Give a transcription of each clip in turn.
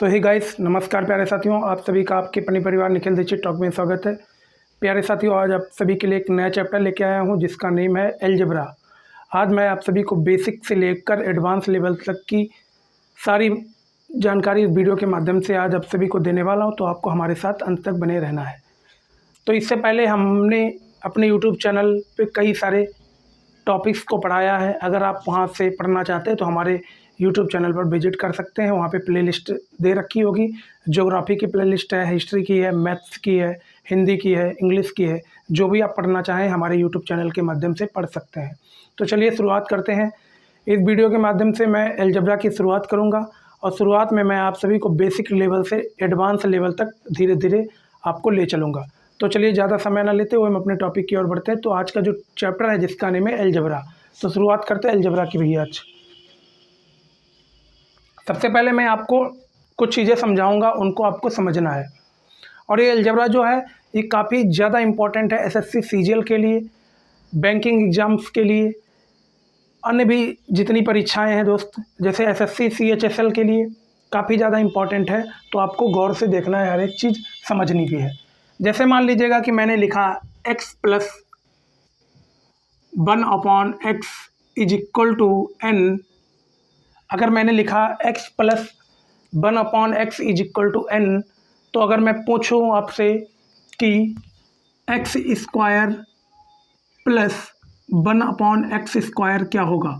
सो hey guys, नमस्कार प्यारे साथियों। आप सभी का आपके अपने परिवार निखिल दीक्षित टॉक में स्वागत है। प्यारे साथियों, आज आप सभी के लिए एक नया चैप्टर लेके आया हूं जिसका नेम है अलजेब्रा। आज मैं आप सभी को बेसिक से लेकर एडवांस लेवल तक की सारी जानकारी इस वीडियो के माध्यम से आज आप सभी को देने वाला हूं, तो आपको हमारे साथ अंत तक बने रहना है। तो इससे पहले हमने अपने यूट्यूब चैनल पे कई सारे टॉपिक्स को पढ़ाया है। अगर आप वहाँ से पढ़ना चाहते हैं तो हमारे यूट्यूब चैनल पर विजिट कर सकते हैं। वहाँ पे प्लेलिस्ट दे रखी होगी। ज्योग्राफी की प्लेलिस्ट है, हिस्ट्री की है, मैथ्स की है, हिंदी की है, इंग्लिश की है। जो भी आप पढ़ना चाहें हमारे यूट्यूब चैनल के माध्यम से पढ़ सकते हैं। तो चलिए शुरुआत करते हैं। इस वीडियो के माध्यम से मैं अलजेब्रा की शुरुआत करूँगा और शुरुआत में मैं आप सभी को बेसिक लेवल से एडवांस लेवल तक धीरे धीरे आपको ले चलूँगा। तो चलिए ज़्यादा समय ना लेते हुए हम अपने टॉपिक की ओर बढ़ते हैं। तो आज का जो चैप्टर है जिसका नेम है अलजेब्रा, तो शुरुआत करते हैं अलजेब्रा की भैया। आज सबसे पहले मैं आपको कुछ चीज़ें समझाऊंगा, उनको आपको समझना है। और ये अलजेब्रा जो है ये काफ़ी ज़्यादा इम्पोर्टेंट है एसएससी सीजीएल के लिए, बैंकिंग एग्ज़ाम्स के लिए, अन्य भी जितनी परीक्षाएं हैं दोस्त, जैसे एसएससी सीएचएसएल के लिए काफ़ी ज़्यादा इम्पोर्टेंट है। तो आपको गौर से देखना है, हर एक चीज़ समझनी भी है। जैसे मान लीजिएगा कि मैंने लिखा x + 1/x = n। अगर मैंने लिखा x + 1/x = n, तो अगर मैं पूछूं आपसे कि x² + 1/x² क्या होगा,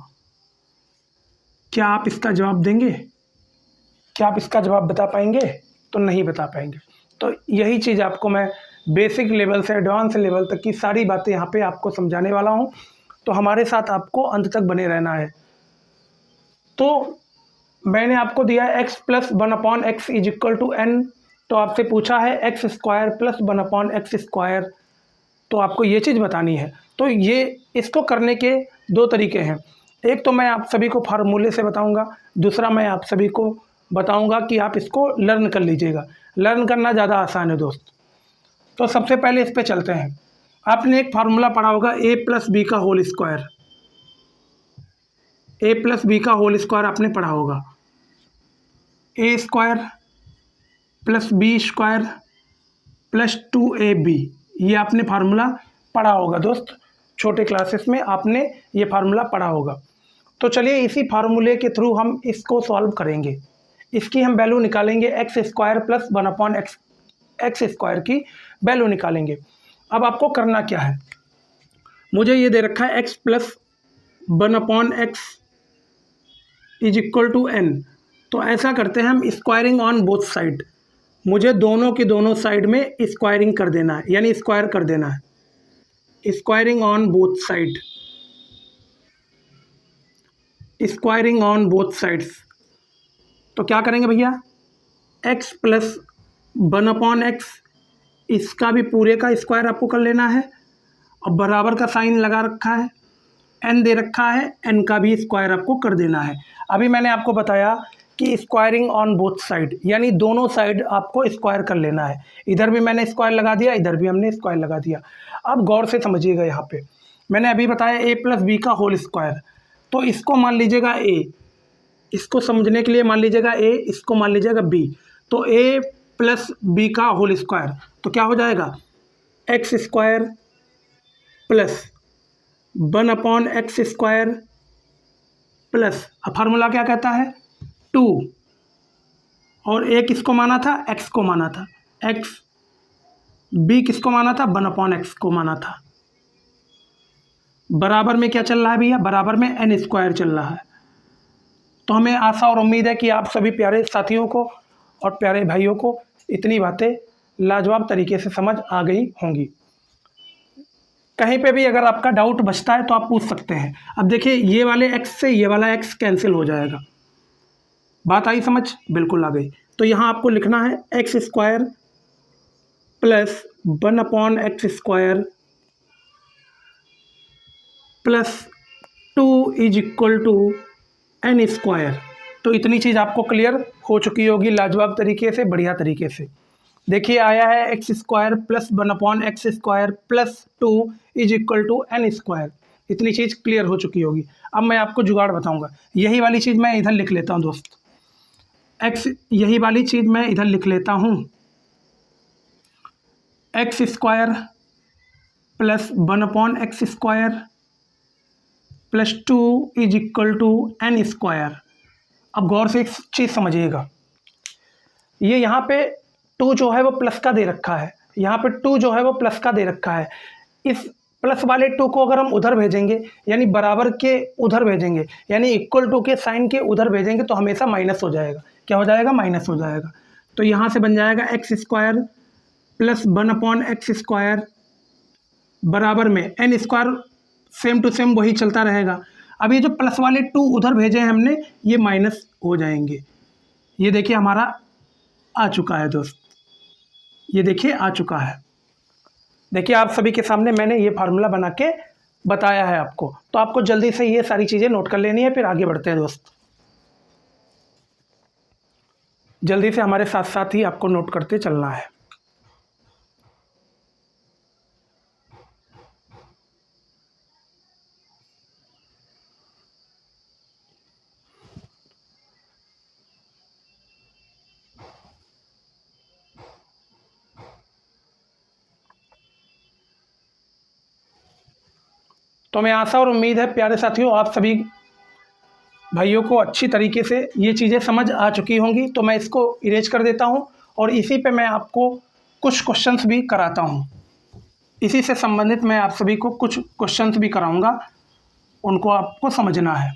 क्या आप इसका जवाब देंगे? क्या आप इसका जवाब बता पाएंगे? तो नहीं बता पाएंगे। तो यही चीज़ आपको मैं बेसिक लेवल से एडवांस लेवल तक की सारी बातें यहाँ पे आपको समझाने वाला हूँ। तो हमारे साथ आपको अंत तक बने रहना है। तो मैंने आपको दिया है x + 1/x = n। तो आपसे पूछा है x² + 1/x²। तो आपको ये चीज़ बतानी है। तो ये इसको करने के दो तरीके हैं। एक तो मैं आप सभी को फार्मूले से बताऊंगा, दूसरा मैं आप सभी को बताऊंगा कि आप इसको लर्न कर लीजिएगा। लर्न करना ज़्यादा आसान है दोस्त। तो सबसे पहले इस पे चलते हैं। आपने एक फार्मूला पढ़ा होगा a + b का होल स्क्वायर। a + b का होल स्क्वायर आपने पढ़ा होगा। a² + b² + 2ab, ये आपने फार्मूला पढ़ा होगा दोस्त। छोटे क्लासेस में आपने ये फार्मूला पढ़ा होगा। तो चलिए इसी फार्मूले के थ्रू हम इसको सॉल्व करेंगे। इसकी हम वैल्यू निकालेंगे, x² + 1/x² की वैल्यू निकालेंगे। अब आपको करना क्या है, मुझे ये दे रखा है x + 1/x = n। तो ऐसा करते हैं हम, स्क्वायरिंग ऑन बोथ साइड। मुझे दोनों की दोनों साइड में स्क्वायरिंग कर देना है, यानी स्क्वायर कर देना है। Squaring on both side, squaring on both sides. तो क्या करेंगे भैया, x + 1/x, इसका भी पूरे का स्क्वायर आपको कर लेना है। और बराबर का साइन लगा रखा है, n दे रखा है, n का भी स्क्वायर आपको कर देना है। अभी मैंने आपको बताया कि स्क्वायरिंग ऑन बोथ साइड, यानी दोनों साइड आपको स्क्वायर कर लेना है। इधर भी मैंने स्क्वायर लगा दिया, इधर भी हमने स्क्वायर लगा दिया। अब गौर से समझिएगा, यहाँ पे मैंने अभी बताया a + b का होल स्क्वायर। तो इसको मान लीजिएगा a, इसको समझने के लिए मान लीजिएगा a, इसको मान लीजिएगा b। तो a + b का होल स्क्वायर तो क्या हो जाएगा, x² + 1/x² प्लस, अब फार्मूला क्या कहता है, 2, और a किसको माना था, x को माना था, x, b किसको माना था, 1/x को माना था। बराबर में क्या चल रहा है भैया, बराबर में n² चल रहा है। तो हमें आशा और उम्मीद है कि आप सभी प्यारे साथियों को और प्यारे भाइयों को इतनी बातें लाजवाब तरीके से समझ आ गई होंगी। कहीं पे भी अगर आपका डाउट बचता है तो आप पूछ सकते हैं। अब देखिए, ये वाले x से ये वाला x कैंसिल हो जाएगा। बात आई समझ, बिल्कुल आ गई। तो यहाँ आपको लिखना है x² + 1/x² + 2 = n²। तो इतनी चीज़ आपको क्लियर हो चुकी होगी लाजवाब तरीके से, बढ़िया तरीके से। देखिए आया है x² + 1/x² + 2 = n²। इतनी चीज़ क्लियर हो चुकी होगी। अब मैं आपको जुगाड़ बताऊंगा। यही वाली चीज़ मैं इधर लिख लेता हूं दोस्त, एक्स, यही वाली चीज़ मैं इधर लिख लेता हूँ, x square plus 1/x² plus 2 is equal to n square. अब गौर से एक चीज़ समझिएगा, ये यहाँ पे 2 जो है वो प्लस का दे रखा है, यहाँ पे 2 जो है वो प्लस का दे रखा है। इस प्लस वाले 2 को अगर हम उधर भेजेंगे, यानी बराबर के उधर भेजेंगे, यानी इक्वल टू के साइन के उधर भेजेंगे, तो हमेशा माइनस हो जाएगा। क्या हो जाएगा? माइनस हो जाएगा। तो यहाँ से बन जाएगा एक्स स्क्वायर प्लस 1/x² बराबर में n square, same to same वही चलता रहेगा। अब ये जो प्लस वाले 2 उधर भेजे हैं हमने, ये माइनस हो जाएंगे। ये देखिए हमारा आ चुका है दोस्त, ये देखिए आ चुका है। देखिए आप सभी के सामने मैंने ये फार्मूला बना के बताया है आपको, तो आपको जल्दी से ये सारी चीज़ें नोट कर लेनी है, फिर आगे बढ़ते हैं दोस्त। जल्दी से हमारे साथ साथ ही आपको नोट करते चलना है। तो मैं आशा और उम्मीद है प्यारे साथियों, आप सभी भाइयों को अच्छी तरीके से ये चीज़ें समझ आ चुकी होंगी। तो मैं इसको इरेज कर देता हूँ और इसी पे मैं आपको कुछ क्वेश्चंस भी कराता हूँ। इसी से संबंधित मैं आप सभी को कुछ क्वेश्चंस भी कराऊंगा, उनको आपको समझना है।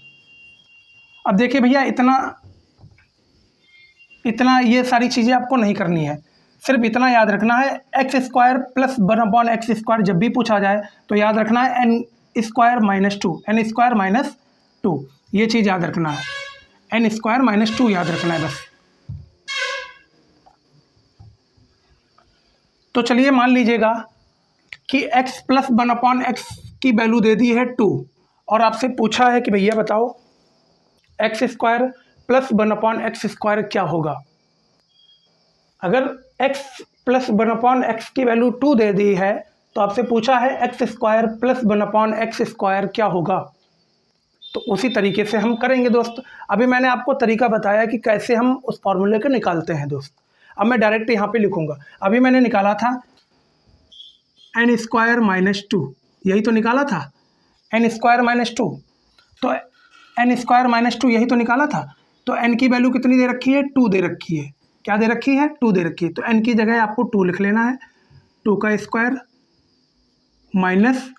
अब देखिए भैया, इतना ये सारी चीज़ें आपको नहीं करनी है, सिर्फ इतना याद रखना है, एक्स स्क्वायर प्लस 1/x² जब भी पूछा जाए तो याद रखना है n square minus 2, n square minus 2, ये चीज़ याद रखना है, एन स्क्वायर माइनस 2 याद रखना है बस। तो चलिए मान लीजिएगा कि x प्लस 1/x की वैल्यू दे दी है 2 और आपसे पूछा है कि भैया बताओ एक्स स्क्वायर प्लस 1/x² क्या होगा। अगर x प्लस 1/x की वैल्यू 2 दे दी है तो आपसे पूछा है एक्स स्क्वायर प्लस 1/x² क्या होगा। तो उसी तरीके से हम करेंगे दोस्त। अभी मैंने आपको तरीका बताया कि कैसे हम उस फॉर्मूले को निकालते हैं दोस्त। अब मैं डायरेक्ट यहाँ पे लिखूँगा, अभी मैंने निकाला था एन स्क्वायर माइनस 2, यही तो निकाला था, एन स्क्वायर माइनस 2, तो एन स्क्वायर माइनस 2 यही तो निकाला था। तो एन की वैल्यू कितनी दे रखी है? 2 दे रखी है। क्या दे रखी है? 2 दे रखी है। तो एन की जगह आपको 2 लिख लेना है, 2 का स्क्वायर माइनस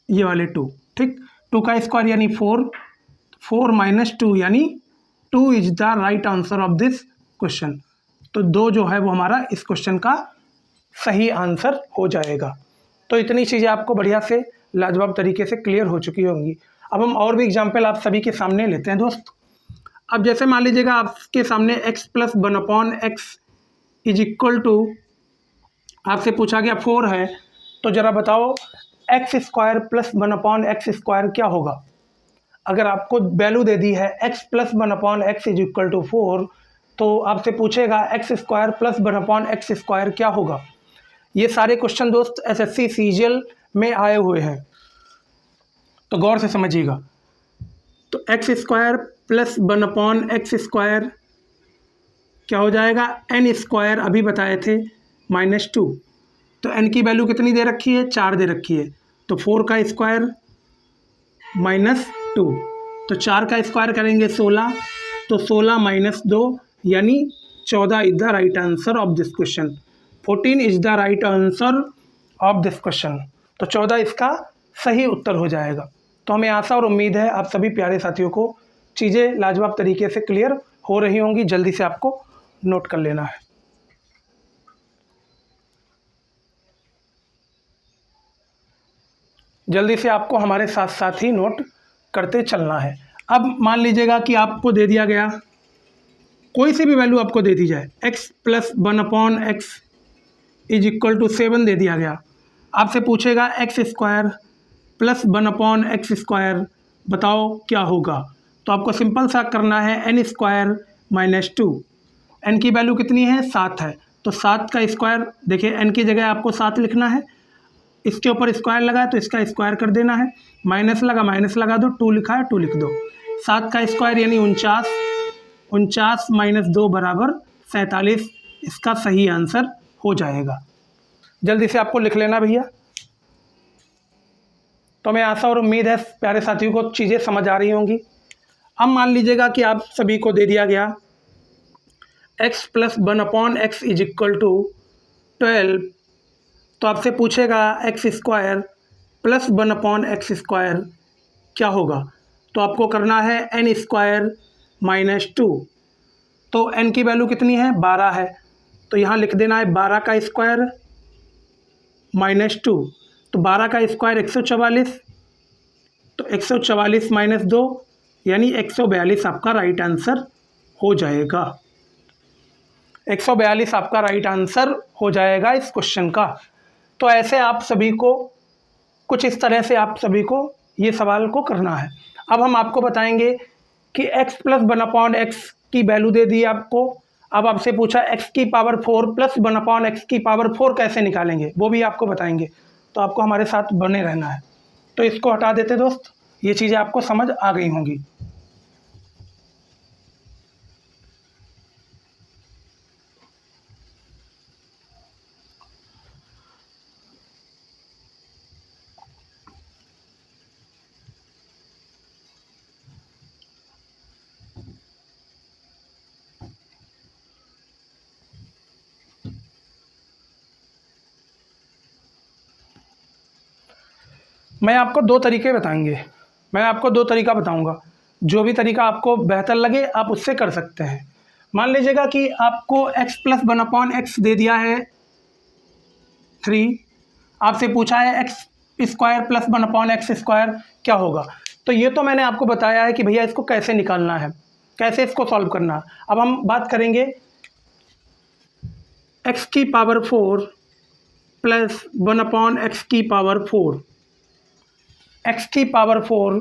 ये वाले 2, ठीक, 2 का स्क्वायर यानी 4, 4 माइनस 2 यानी 2 is the right answer of this question. तो 2 जो है वो हमारा इस क्वेश्चन का सही आंसर हो जाएगा। तो इतनी चीज़ें आपको बढ़िया से लाजवाब तरीके से क्लियर हो चुकी होंगी। अब हम और भी एग्जाम्पल आप सभी के सामने लेते हैं दोस्त। अब जैसे मान लीजिएगा आपके सामने x plus 1/x is equal to, आपसे पूछा गया 4 है, तो ज़रा बताओ एक्स स्क्वायर प्लस 1/x² क्या होगा। अगर आपको वैल्यू दे दी है x plus 1/x is equal to 4, तो आपसे पूछेगा एक्स स्क्वायर प्लस 1/x² क्या होगा। ये सारे क्वेश्चन दोस्त एसएससी सीजीएल में आए हुए हैं, तो गौर से समझिएगा। तो एक्स स्क्वायर प्लस 1/x² क्या हो जाएगा? एन स्क्वायर अभी बताए थे माइनस 2, तो एन की वैल्यू कितनी दे रखी है? 4 दे रखी है। तो 4 का स्क्वायर माइनस 2, तो 4 का स्क्वायर करेंगे 16, तो 16 माइनस 2 यानी 14 is the right answer of this question. 14 is the right answer of this question. तो 14 इसका सही उत्तर हो जाएगा। तो हमें आशा और उम्मीद है आप सभी प्यारे साथियों को चीज़ें लाजवाब तरीके से क्लियर हो रही होंगी। जल्दी से आपको नोट कर लेना है। जल्दी से आपको हमारे साथ साथ ही नोट करते चलना है। अब मान लीजिएगा कि आपको दे दिया गया कोई सी भी वैल्यू आपको दे दी जाए, x plus 1/x is equal to 7 दे दिया गया। आपसे पूछेगा एक्स स्क्वायर प्लस 1/x², बताओ क्या होगा। तो आपको सिंपल सा करना है एन स्क्वायर माइनस 2, एन की वैल्यू कितनी है? 7 है, तो 7 का स्क्वायर, देखिए एन की जगह आपको 7 लिखना है, इसके ऊपर स्क्वायर लगा है तो इसका स्क्वायर कर देना है, माइनस लगा माइनस लगा दो, 2 लिखा है 2 लिख दो। 7 का स्क्वायर यानी 49, 49 माइनस 2 बराबर 47 इसका सही आंसर हो जाएगा। जल्दी से आपको लिख लेना भैया। तो मैं आशा और उम्मीद है प्यारे साथियों को चीज़ें समझ आ रही होंगी। अब मान लीजिएगा कि आप सभी को दे दिया गया x plus 1/x is equal to 12, तो आपसे पूछेगा x square plus 1/x square क्या होगा। तो आपको करना है n स्क्वायर माइनस 2। तो n की वैल्यू कितनी है, 12 है, तो यहाँ लिख देना है 12 का स्क्वायर माइनस 2। तो 12 का स्क्वायर 144, तो 144 माइनस 2 यानी 142 आपका राइट आंसर हो जाएगा। 142 आपका राइट आंसर हो जाएगा इस क्वेश्चन का। तो ऐसे आप सभी को कुछ इस तरह से आप सभी को ये सवाल को करना है। अब हम आपको बताएंगे कि x प्लस 1/x की वैल्यू दे दी आपको। अब आपसे पूछा x की पावर 4 प्लस 1/x की पावर 4 कैसे निकालेंगे, वो भी आपको बताएंगे। तो आपको हमारे साथ बने रहना है। तो इसको हटा देते दोस्त, ये चीज़ें आपको समझ आ गई होंगी। मैं आपको दो तरीका बताऊंगा। जो भी तरीका आपको बेहतर लगे आप उससे कर सकते हैं। मान लीजिएगा कि आपको x प्लस 1/x दे दिया है 3, आपसे पूछा है x square plus 1/x square क्या होगा। तो ये तो मैंने आपको बताया है कि भैया इसको कैसे निकालना है, कैसे इसको सॉल्व करना है। अब हम बात करेंगे x की पावर 4 प्लस 1/x की पावर 4, x की पावर 4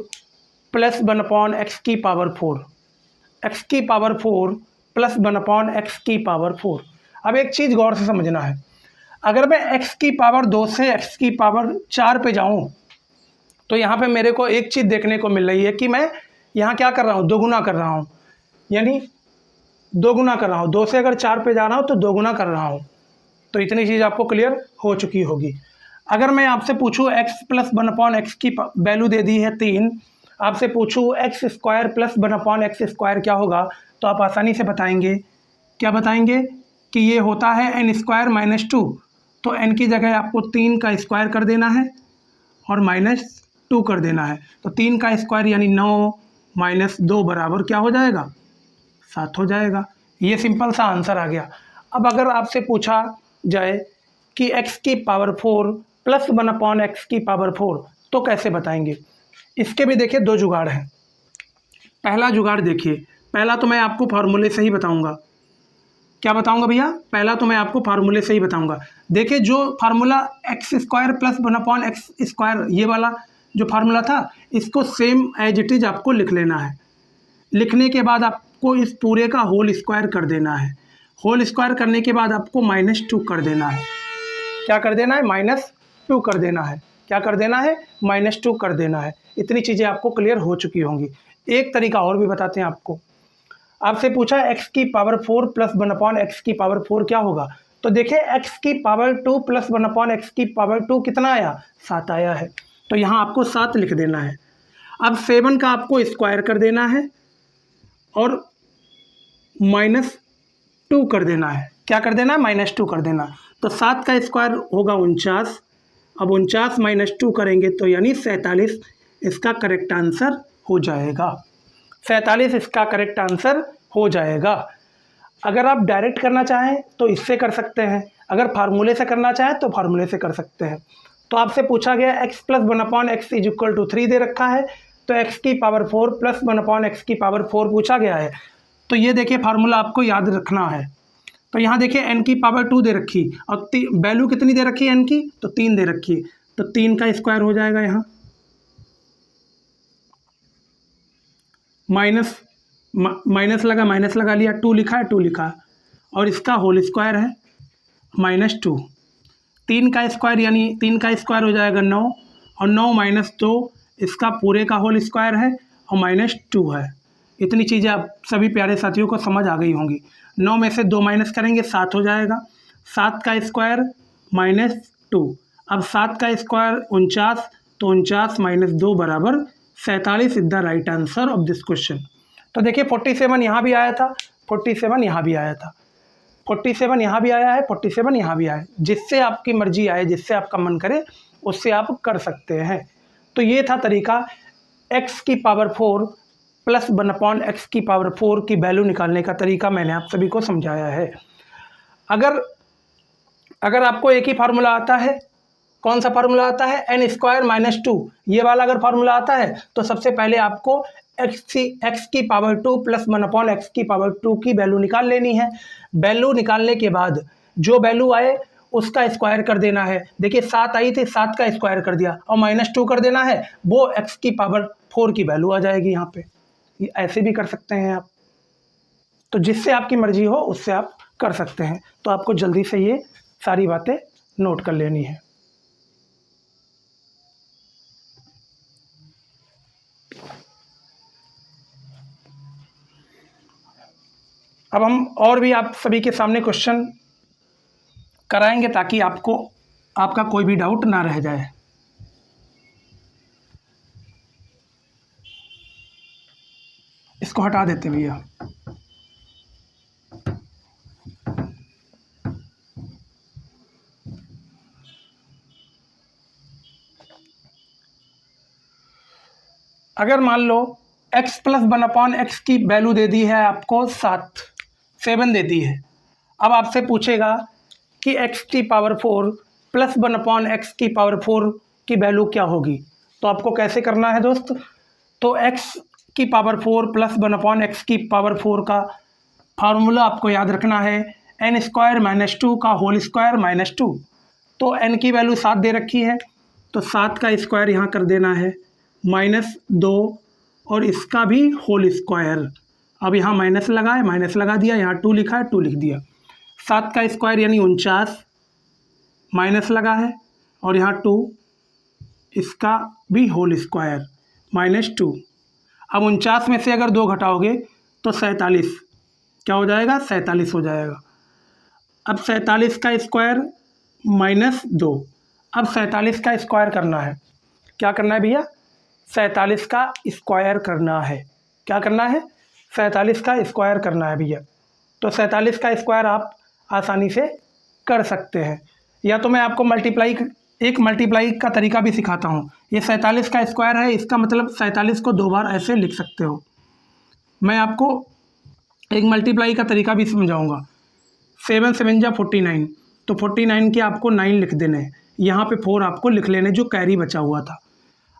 प्लस 1/x की पावर 4, x की पावर 4 प्लस 1/x की पावर 4। अब एक चीज़ गौर से समझना है, अगर मैं x की पावर 2 से x की पावर 4 पे जाऊं तो यहाँ पे मेरे को एक चीज़ देखने को मिल रही है कि मैं यहाँ क्या कर रहा हूँ, दोगुना कर रहा हूँ, यानी दोगुना कर रहा हूँ। 2 से अगर 4 पे जा रहा हूँ तो दोगुना कर रहा हूँ। तो इतनी चीज़ आपको क्लियर हो चुकी होगी। अगर मैं आपसे पूछूँ x प्लस 1/x की वैल्यू दे दी है 3, आपसे पूछूँ x square plus 1/x square क्या होगा, तो आप आसानी से बताएंगे। क्या बताएंगे कि ये होता है n स्क्वायर माइनस 2। तो n की जगह आपको 3 का स्क्वायर कर देना है और माइनस 2 कर देना है। तो 3 का स्क्वायर यानी 9 माइनस 2 बराबर क्या हो जाएगा, 7 हो जाएगा। ये सिंपल सा आंसर आ गया। अब अगर आपसे पूछा जाए कि x की पावर 4 प्लस 1/x की पावर 4 तो कैसे बताएंगे। इसके भी देखिए दो जुगाड़ हैं। पहला जुगाड़ देखिए, पहला तो मैं आपको फार्मूले से ही बताऊंगा। क्या बताऊंगा भैया, पहला तो मैं आपको फार्मूले से ही बताऊंगा। देखिए जो formula x square plus 1/x square ये वाला जो फार्मूला था, इसको सेम एज इट इज आपको लिख लेना है। लिखने के बाद आपको इस पूरे का होल स्क्वायर कर देना है। होल स्क्वायर करने के बाद आपको -2 कर देना है। क्या कर देना है, -2 कर देना है। क्या कर देना है, -2 कर देना है। इतनी चीज़ें आपको क्लियर हो चुकी होंगी। एक तरीका और भी बताते हैं आपको। आपसे पूछा x की पावर 4 प्लस 1/x की पावर 4 क्या होगा। तो देखिए x की पावर 2 प्लस 1/x की पावर 2 कितना आया, 7 आया है। तो यहाँ आपको 7 लिख देना है। अब 7 का आपको स्क्वायर कर देना है और -2 कर देना है। क्या कर देना है, -2 कर देना। तो 7 का स्क्वायर होगा 49। अब 49 -2 करेंगे तो यानी 47 इसका करेक्ट आंसर हो जाएगा। 47 इसका करेक्ट आंसर हो जाएगा। अगर आप डायरेक्ट करना चाहें तो इससे कर सकते हैं, अगर फार्मूले से करना चाहें तो फार्मूले से कर सकते हैं। तो आपसे पूछा गया x plus 1/x is equal to 3 दे रखा है, तो x की पावर 4 प्लस 1/x की पावर 4 पूछा गया है। तो ये देखिए फार्मूला आपको याद रखना है। तो यहाँ देखिए n की पावर 2 दे रखी और वैल्यू कितनी दे रखी है n की, तो 3 दे रखी है। तो 3 का स्क्वायर हो जाएगा, यहाँ माइनस लगा लिया, 2 लिखा है, 2 लिखा, और इसका होल स्क्वायर है -2। 3 का स्क्वायर यानी 3 का स्क्वायर हो जाएगा 9, और 9 - 2 इसका पूरे का होल स्क्वायर है और -2 है। इतनी चीज़ें आप सभी प्यारे साथियों को समझ आ गई होंगी। 9 में से 2 माइनस करेंगे 7 हो जाएगा, 7 का स्क्वायर -2। अब 7 का स्क्वायर 49, तो 49 - 2 बराबर 47 is the right answer of this question. तो देखिए 47 यहाँ भी आया था, 47 यहाँ भी आया था, 47 यहाँ भी आया है, 47 यहाँ भी आया है। जिससे आपकी मर्जी आए, जिससे आपका मन करे उससे आप कर सकते हैं। तो ये था तरीका x की पावर 4 प्लस 1/x की पावर 4 की वैल्यू निकालने का तरीका मैंने आप सभी को समझाया है। अगर आपको एक ही फार्मूला आता है, कौन सा फार्मूला आता है, n² - 2, ये वाला अगर फार्मूला आता है तो सबसे पहले आपको x की पावर 2 प्लस 1/x की पावर 2 की वैल्यू निकाल लेनी है। वैल्यू निकालने के बाद जो वैल्यू आए उसका स्क्वायर कर देना है। देखिए 7 आई थी, 7 का स्क्वायर कर दिया और -2 कर देना है, वो x की पावर 4 की वैल्यू आ जाएगी यहाँ पे। ये ऐसे भी कर सकते हैं आप, तो जिससे आपकी मर्जी हो उससे आप कर सकते हैं। तो आपको जल्दी से ये सारी बातें नोट कर लेनी है। अब हम और भी आप सभी के सामने क्वेश्चन कराएंगे ताकि आपका कोई भी डाउट ना रह जाए। इसको हटा देते भैया। अगर मान लो x प्लस 1/x की वैल्यू दे दी है आपको 7 दे दी है। अब आपसे पूछेगा कि x की पावर 4 प्लस 1/x की पावर 4 की वैल्यू क्या होगी। तो आपको कैसे करना है दोस्त, तो x की पावर 4 प्लस 1/x की पावर 4 का फार्मूला आपको याद रखना है, n² - 2 का होल स्क्वायर -2। तो n की वैल्यू 7 दे रखी है, तो 7 का स्क्वायर यहाँ कर देना है -2 और इसका भी होल स्क्वायर। अब यहाँ माइनस लगाए, माइनस लगा दिया, यहाँ 2 लिखा है, 2 लिख दिया। 7 का स्क्वायर यानी 49, माइनस लगा है और यहाँ 2, इसका भी होल स्क्वायर -2। अब 49 में से अगर 2 घटाओगे तो 47, क्या हो जाएगा, 47 हो जाएगा। अब 47 का स्क्वायर -2। अब 47 का स्क्वायर करना है, क्या करना है भैया, 47 का स्क्वायर करना है। क्या करना है, 47 का स्क्वायर करना है भैया। तो 47 का स्क्वायर आप आसानी से कर सकते हैं, या तो मैं आपको मल्टीप्लाई का तरीका भी सिखाता हूँ। ये 47 का स्क्वायर है, इसका मतलब 47 को 2 बार ऐसे लिख सकते हो। मैं आपको एक मल्टीप्लाई का तरीका भी समझाऊंगा। 7 7 जा 49, तो 49 के आपको 9 लिख देने हैं, यहाँ पे 4 आपको लिख लेने जो कैरी बचा हुआ था।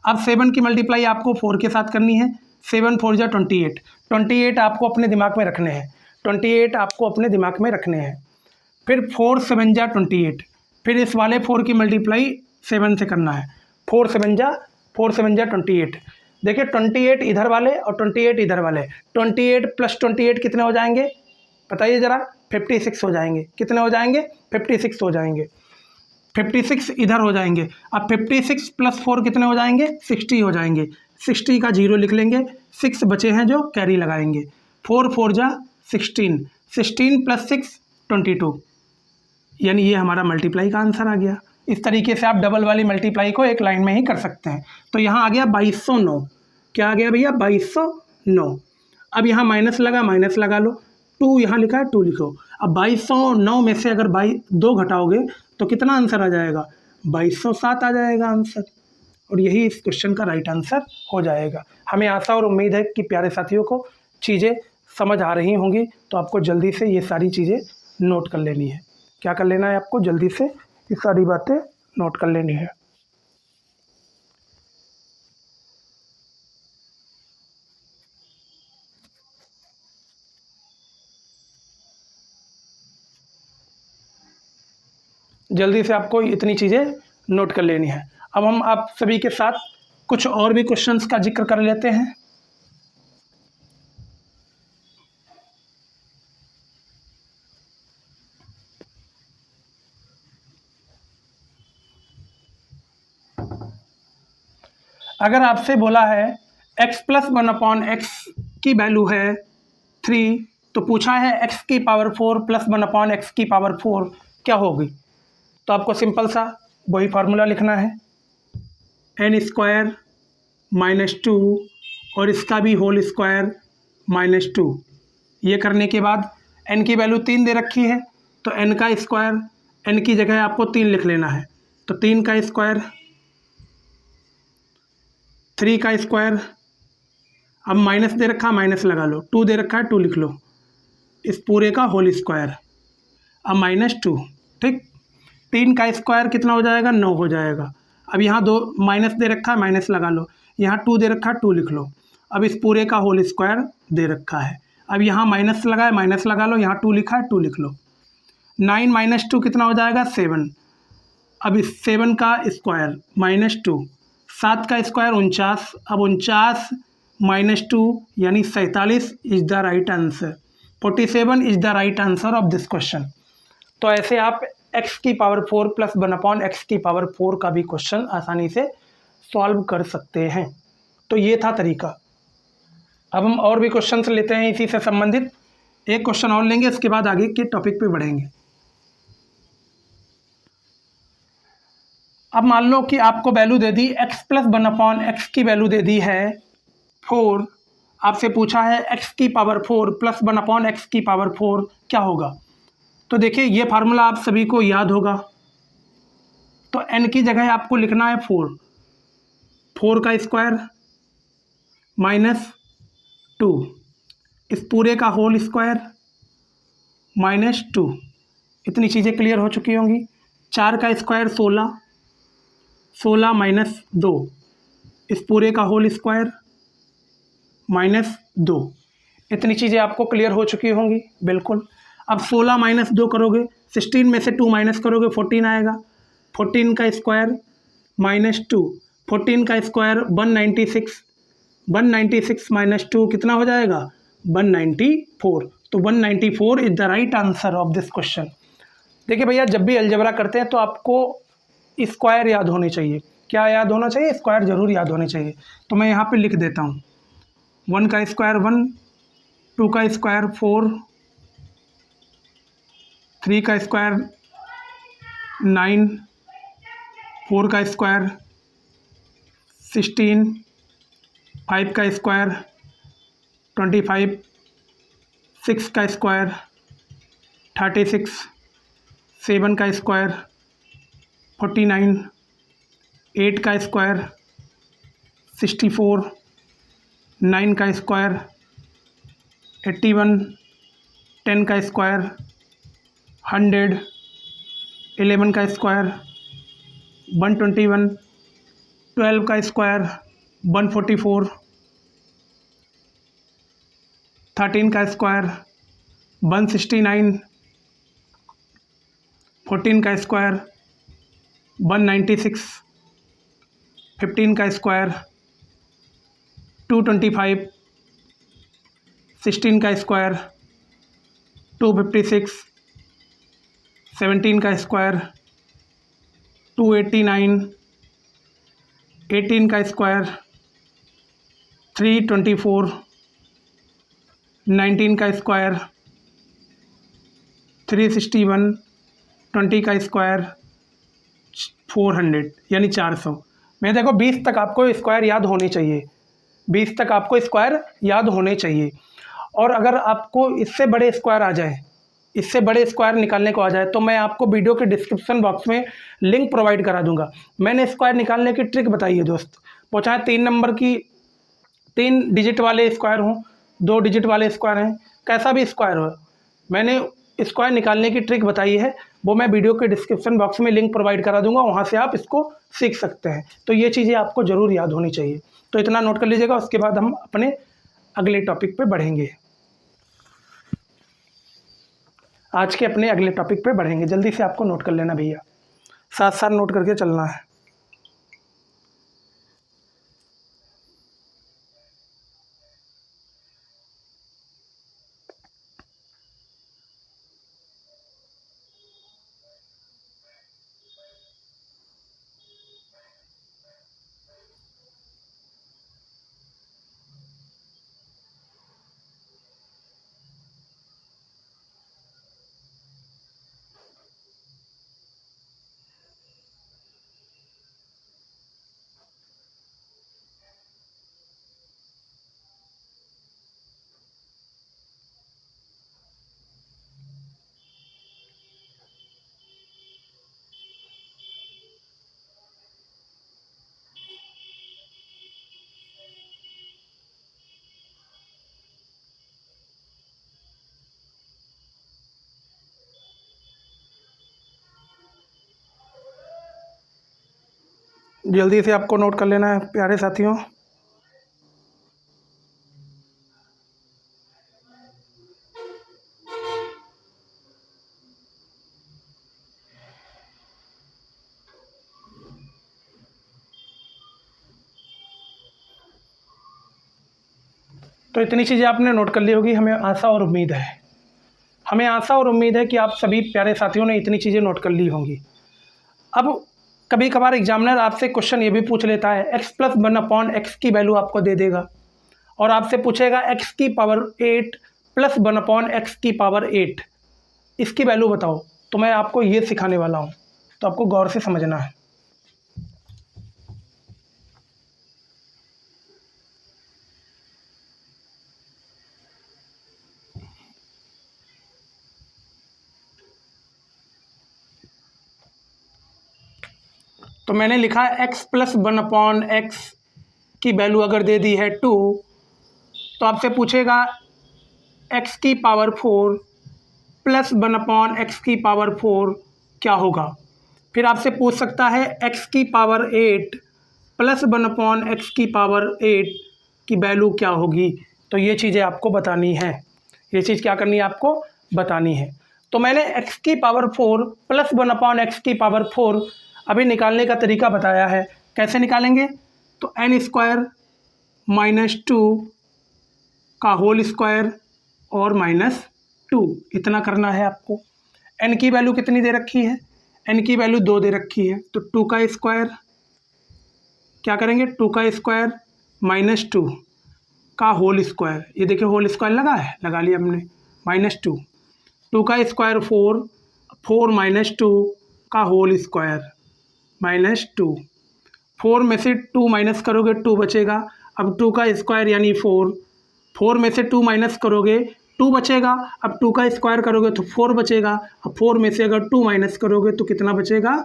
अब 7 की मल्टीप्लाई आपको 4 के साथ करनी है। 7 4 जा 28, 28 आपको अपने दिमाग में रखने हैं, 28 आपको अपने दिमाग में रखने हैं। फिर 4 7 जा 28, फिर इस वाले 4 की मल्टीप्लाई 7 से करना है। 4 7 जा 28। देखिए 28 इधर वाले और 28 इधर वाले, 28 + 28 कितने हो जाएंगे बताइए ज़रा, 56 हो जाएंगे। कितने हो जाएंगे, 56 हो जाएंगे। 56 इधर हो जाएंगे। अब 56 + 4 कितने हो जाएंगे, 60 हो जाएंगे। 60 का 0 लिख लेंगे, 6 बचे हैं जो कैरी लगाएंगे। 4 4 जा 16, 16 + 6 22, यानी ये हमारा मल्टीप्लाई का आंसर आ गया। इस तरीके से आप डबल वाली मल्टीप्लाई को एक लाइन में ही कर सकते हैं। तो यहाँ आ गया 2209। क्या आ गया भैया, 2209। अब यहाँ माइनस लगा लो, 2 यहाँ लिखा है, 2 लिखो। अब 2209 में से अगर 2 घटाओगे तो कितना आंसर आ जाएगा, 2207 आ जाएगा आंसर। और यही इस क्वेश्चन का राइट आंसर हो जाएगा। हमें आशा और उम्मीद है कि प्यारे साथियों को चीज़ें समझ आ रही होंगी। तो आपको जल्दी से ये सारी चीज़ें नोट कर लेनी है। क्या कर लेना है आपको, जल्दी से ये सारी बातें नोट कर लेनी है। जल्दी से आपको इतनी चीज़ें नोट कर लेनी है। अब हम आप सभी के साथ कुछ और भी क्वेश्चंस का जिक्र कर लेते हैं। अगर आपसे बोला है x + 1/x की वैल्यू है 3, तो पूछा है x की पावर 4 प्लस 1 x की पावर 4 क्या होगी। तो आपको सिंपल सा वही फार्मूला लिखना है, n स्क्वायर माइनस 2 और इसका भी होल स्क्वायर माइनस 2। ये करने के बाद n की वैल्यू 3 दे रखी है, तो n का स्क्वायर, n की जगह आपको 3 लिख लेना है, तो 3 का स्क्वायर, 3 का स्क्वायर, अब माइनस दे रखा माइनस लगा लो, 2 दे रखा है 2 लिख लो, इस पूरे का होल स्क्वायर, अब माइनस 2, ठीक। 3 का स्क्वायर कितना हो जाएगा, 9 हो जाएगा। अब यहाँ 2 माइनस दे रखा है माइनस लगा लो, यहाँ 2 दे रखा है 2 लिख लो, अब इस पूरे का होल स्क्वायर दे रखा है। अब यहाँ माइनस लगा है माइनस लगा लो, यहाँ 2 लिखा है 2 लिख लो। 9 माइनस 2 कितना हो जाएगा, 7। अब इस 7 का स्क्वायर माइनस 2, 7 का स्क्वायर 49, अब 49 माइनस 2 यानी 47 is the right answer. 47 is the right answer of this question. तो ऐसे आप x की पावर 4 प्लस 1/x की पावर 4 का भी क्वेश्चन आसानी से सॉल्व कर सकते हैं। तो ये था तरीका। अब हम और भी क्वेश्चन लेते हैं इसी से संबंधित, एक क्वेश्चन और लेंगे, इसके बाद आगे के टॉपिक पे बढ़ेंगे। अब मान लो कि आपको वैल्यू दे दी x प्लस 1/x की वैल्यू दे दी है 4, आपसे पूछा है x की पावर 4 प्लस 1/x की पावर 4 क्या होगा। तो देखिए ये फार्मूला आप सभी को याद होगा, तो n की जगह आपको लिखना है 4, 4 का स्क्वायर माइनस 2, इस पूरे का होल स्क्वायर माइनस 2। इतनी चीज़ें क्लियर हो चुकी होंगी। 4 का स्क्वायर 16, 16 माइनस 2, इस पूरे का होल स्क्वायर माइनस 2। इतनी चीज़ें आपको क्लियर हो चुकी होंगी बिल्कुल। अब 16 माइनस 2 करोगे, 16 में से 2 माइनस करोगे 14 आएगा, 14 का स्क्वायर माइनस 2, 14 का स्क्वायर 196, 196 माइनस 2 कितना हो जाएगा, 194। तो 194 is the right answer of this question. देखिए भैया, जब भी अलजेब्रा करते हैं तो आपको स्क्वायर याद होने चाहिए। क्या याद होना चाहिए, स्क्वायर जरूर याद होने चाहिए। तो मैं यहाँ पे लिख देता हूँ, 1 का स्क्वायर 1, 2 का स्क्वायर 4, 3 का स्क्वायर 9, 4 का स्क्वायर 16, 5 का स्क्वायर 25, 6 का स्क्वायर 36, 7 का स्क्वायर 49, 8 का स्क्वायर 64, 9 का स्क्वायर 81, 10 का स्क्वायर 100, 11 का स्क्वायर 121, 12 का स्क्वायर 144, 13 का स्क्वायर 169, 14 का स्क्वायर 196, 15 का स्क्वायर 225, 16 का स्क्वायर 256, 17 का स्क्वायर 289, 18 का स्क्वायर 324, 19 का स्क्वायर 361, 20 का स्क्वायर 400 यानी 400। मैं देखो 20 तक आपको स्क्वायर याद होने चाहिए, 20 तक आपको स्क्वायर याद होने चाहिए। और अगर आपको इससे बड़े स्क्वायर आ जाए, इससे बड़े स्क्वायर निकालने को आ जाए, तो मैं आपको वीडियो के डिस्क्रिप्शन बॉक्स में लिंक प्रोवाइड करा दूंगा। मैंने स्क्वायर निकालने की ट्रिक बताई है दोस्त, वो चाहे 3 नंबर की 3 डिजिट वाले स्क्वायर हों, 2 डिजिट वाले स्क्वायर हैं, कैसा भी स्क्वायर हो, मैंने स्क्वायर निकालने की ट्रिक बताई है, वो मैं वीडियो के डिस्क्रिप्शन बॉक्स में लिंक प्रोवाइड करा दूंगा, वहाँ से आप इसको सीख सकते हैं। तो ये चीज़ें आपको ज़रूर याद होनी चाहिए। तो इतना नोट कर लीजिएगा, उसके बाद हम अपने अगले टॉपिक पे बढ़ेंगे। आज के अपने अगले टॉपिक पे बढ़ेंगे, जल्दी से आपको नोट कर लेना भैया, साथ साथ नोट करके चलना है। जल्दी से आपको नोट कर लेना है प्यारे साथियों। तो इतनी चीज़ें आपने नोट कर ली होगी, हमें आशा और उम्मीद है कि आप सभी प्यारे साथियों ने इतनी चीज़ें नोट कर ली होंगी। अब कभी कभार एग्जामिनर आपसे क्वेश्चन ये भी पूछ लेता है, x+1/x की वैल्यू आपको दे देगा और आपसे पूछेगा x⁸ +1/x⁸ इसकी वैल्यू बताओ। तो मैं आपको ये सिखाने वाला हूँ, तो आपको गौर से समझना है। तो मैंने लिखा x+1/x की वैल्यू अगर दे दी है 2, तो आपसे पूछेगा x⁴ +1/x⁴ क्या होगा। फिर आपसे पूछ सकता है x⁸ +1/x⁸ की वैल्यू क्या होगी। तो ये चीज़ें आपको बतानी है, ये चीज़ क्या करनी है आपको बतानी है। तो मैंने x⁴ +1/x⁴ अभी निकालने का तरीका बताया है, कैसे निकालेंगे। तो n² - 2 का होल स्क्वायर और -2 इतना करना है आपको। n की वैल्यू कितनी दे रखी है, n की वैल्यू 2 दे रखी है, तो 2 का स्क्वायर क्या करेंगे, 2 का स्क्वायर -2 का होल स्क्वायर, ये देखिए होल स्क्वायर लगा है, लगा लिया हमने, -2, 2 का स्क्वायर 4, 4 - 2 का होल स्क्वायर -2, 4 में से 2 माइनस करोगे 2 बचेगा। अब 2 का स्क्वायर यानी 4, 4 में से 2 माइनस करोगे 2 बचेगा। अब 2 का स्क्वायर करोगे तो 4 बचेगा। अब 4 में से अगर 2 माइनस करोगे तो कितना बचेगा,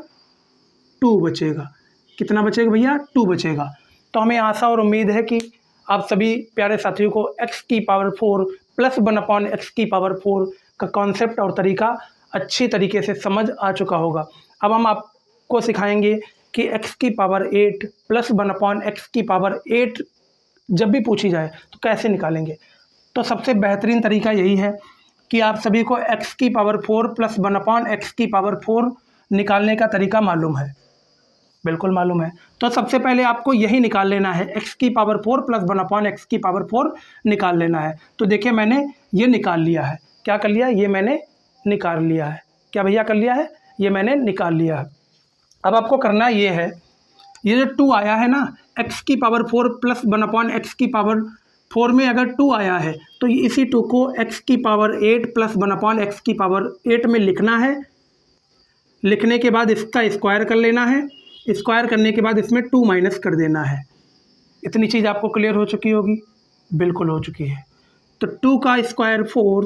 2 बचेगा। कितना बचेगा भैया, 2 बचेगा। तो हमें आशा और उम्मीद है कि आप सभी प्यारे साथियों को x⁴ +1/x⁴ का कॉन्सेप्ट और तरीका अच्छी तरीके से समझ आ चुका होगा। अब हम आपको सिखाएंगे कि x⁸ +1/x⁸ जब भी पूछी जाए तो कैसे निकालेंगे। तो सबसे बेहतरीन तरीका यही है कि आप सभी को x⁴ +1/x⁴ निकालने का तरीका मालूम है, बिल्कुल मालूम है। तो सबसे पहले आपको यही निकाल लेना है, x⁴ +1/x⁴ निकाल लेना है। तो देखिए मैंने ये निकाल लिया है, क्या कर लिया, ये मैंने निकाल लिया है। क्या भैया कर लिया है, ये मैंने निकाल लिया है। अब आपको करना ये है, ये जो 2 आया है ना, x⁴ +1/x⁴ में अगर 2 आया है तो इसी 2 को x⁸ +1/x⁴ में लिखना है। लिखने के बाद इसका स्क्वायर कर लेना है, स्क्वायर करने के बाद इसमें 2 माइनस कर देना है। इतनी चीज़ आपको क्लियर हो चुकी होगी, बिल्कुल हो चुकी है। तो 2 का स्क्वायर 4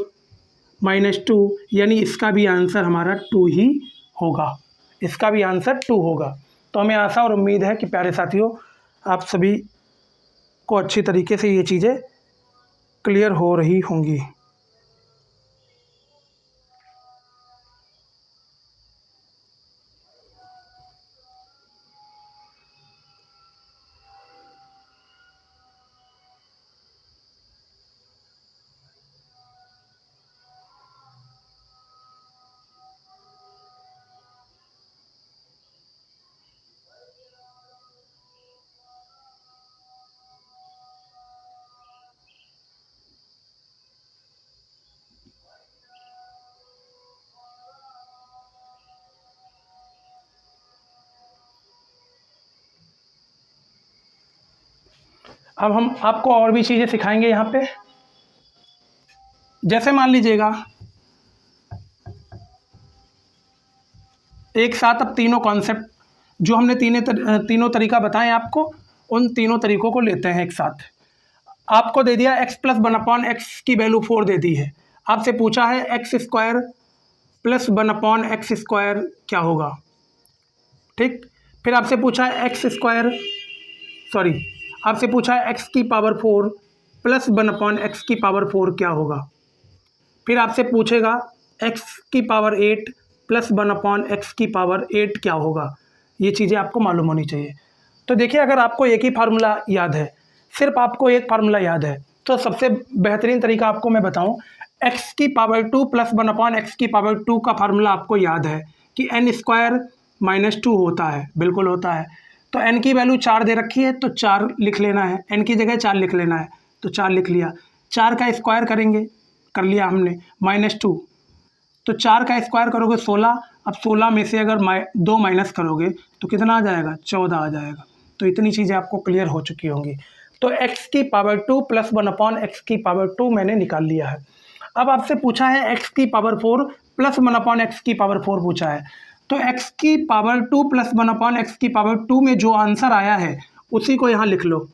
-2 यानी इसका भी आंसर हमारा 2 ही होगा, इसका भी आंसर 2 होगा। तो हमें आशा और उम्मीद है कि प्यारे साथियों आप सभी को अच्छी तरीके से ये चीज़ें क्लियर हो रही होंगी। अब हम आपको और भी चीज़ें सिखाएंगे यहाँ पे। जैसे मान लीजिएगा एक साथ अब तीनों कॉन्सेप्ट जो हमने तीनों तरीका बताएं आपको, उन तीनों तरीकों को लेते हैं एक साथ। आपको दे दिया x+1/x की वैल्यू 4 दे दी है। आपसे पूछा है x² +1/x² क्या होगा, ठीक। फिर आपसे पूछा है आपसे पूछा है x⁴ +1/x⁴ क्या होगा। फिर आपसे पूछेगा x⁸ +1/x⁴ क्या होगा। ये चीज़ें आपको मालूम होनी चाहिए। तो देखिए, अगर आपको एक ही फार्मूला याद है, सिर्फ आपको एक फार्मूला याद है, तो सबसे बेहतरीन तरीका आपको मैं बताऊं, एक्स की पावर 2 प्लस 1/x की पावर 2 का फार्मूला आपको याद है कि n स्क्वायर माइनस 2 होता है, बिल्कुल होता है। तो n की वैल्यू 4 दे रखी है तो 4 लिख लेना है, n की जगह 4 लिख लेना है, तो 4 लिख लिया। 4 का स्क्वायर करेंगे, कर लिया हमने, -2, तो 4 का स्क्वायर करोगे 16। अब 16 में से अगर 2 माइनस करोगे तो कितना आ जाएगा, 14 आ जाएगा। तो इतनी चीज़ें आपको क्लियर हो चुकी होंगी। तो x की पावर 2 प्लस 1/x की पावर 2 मैंने निकाल लिया है। अब आपसे पूछा है x की पावर 4 प्लस 1/x की पावर 4 पूछा है, तो x की पावर 2 प्लस 1/x की पावर 2 में जो आंसर आया है उसी को यहाँ लिख लो,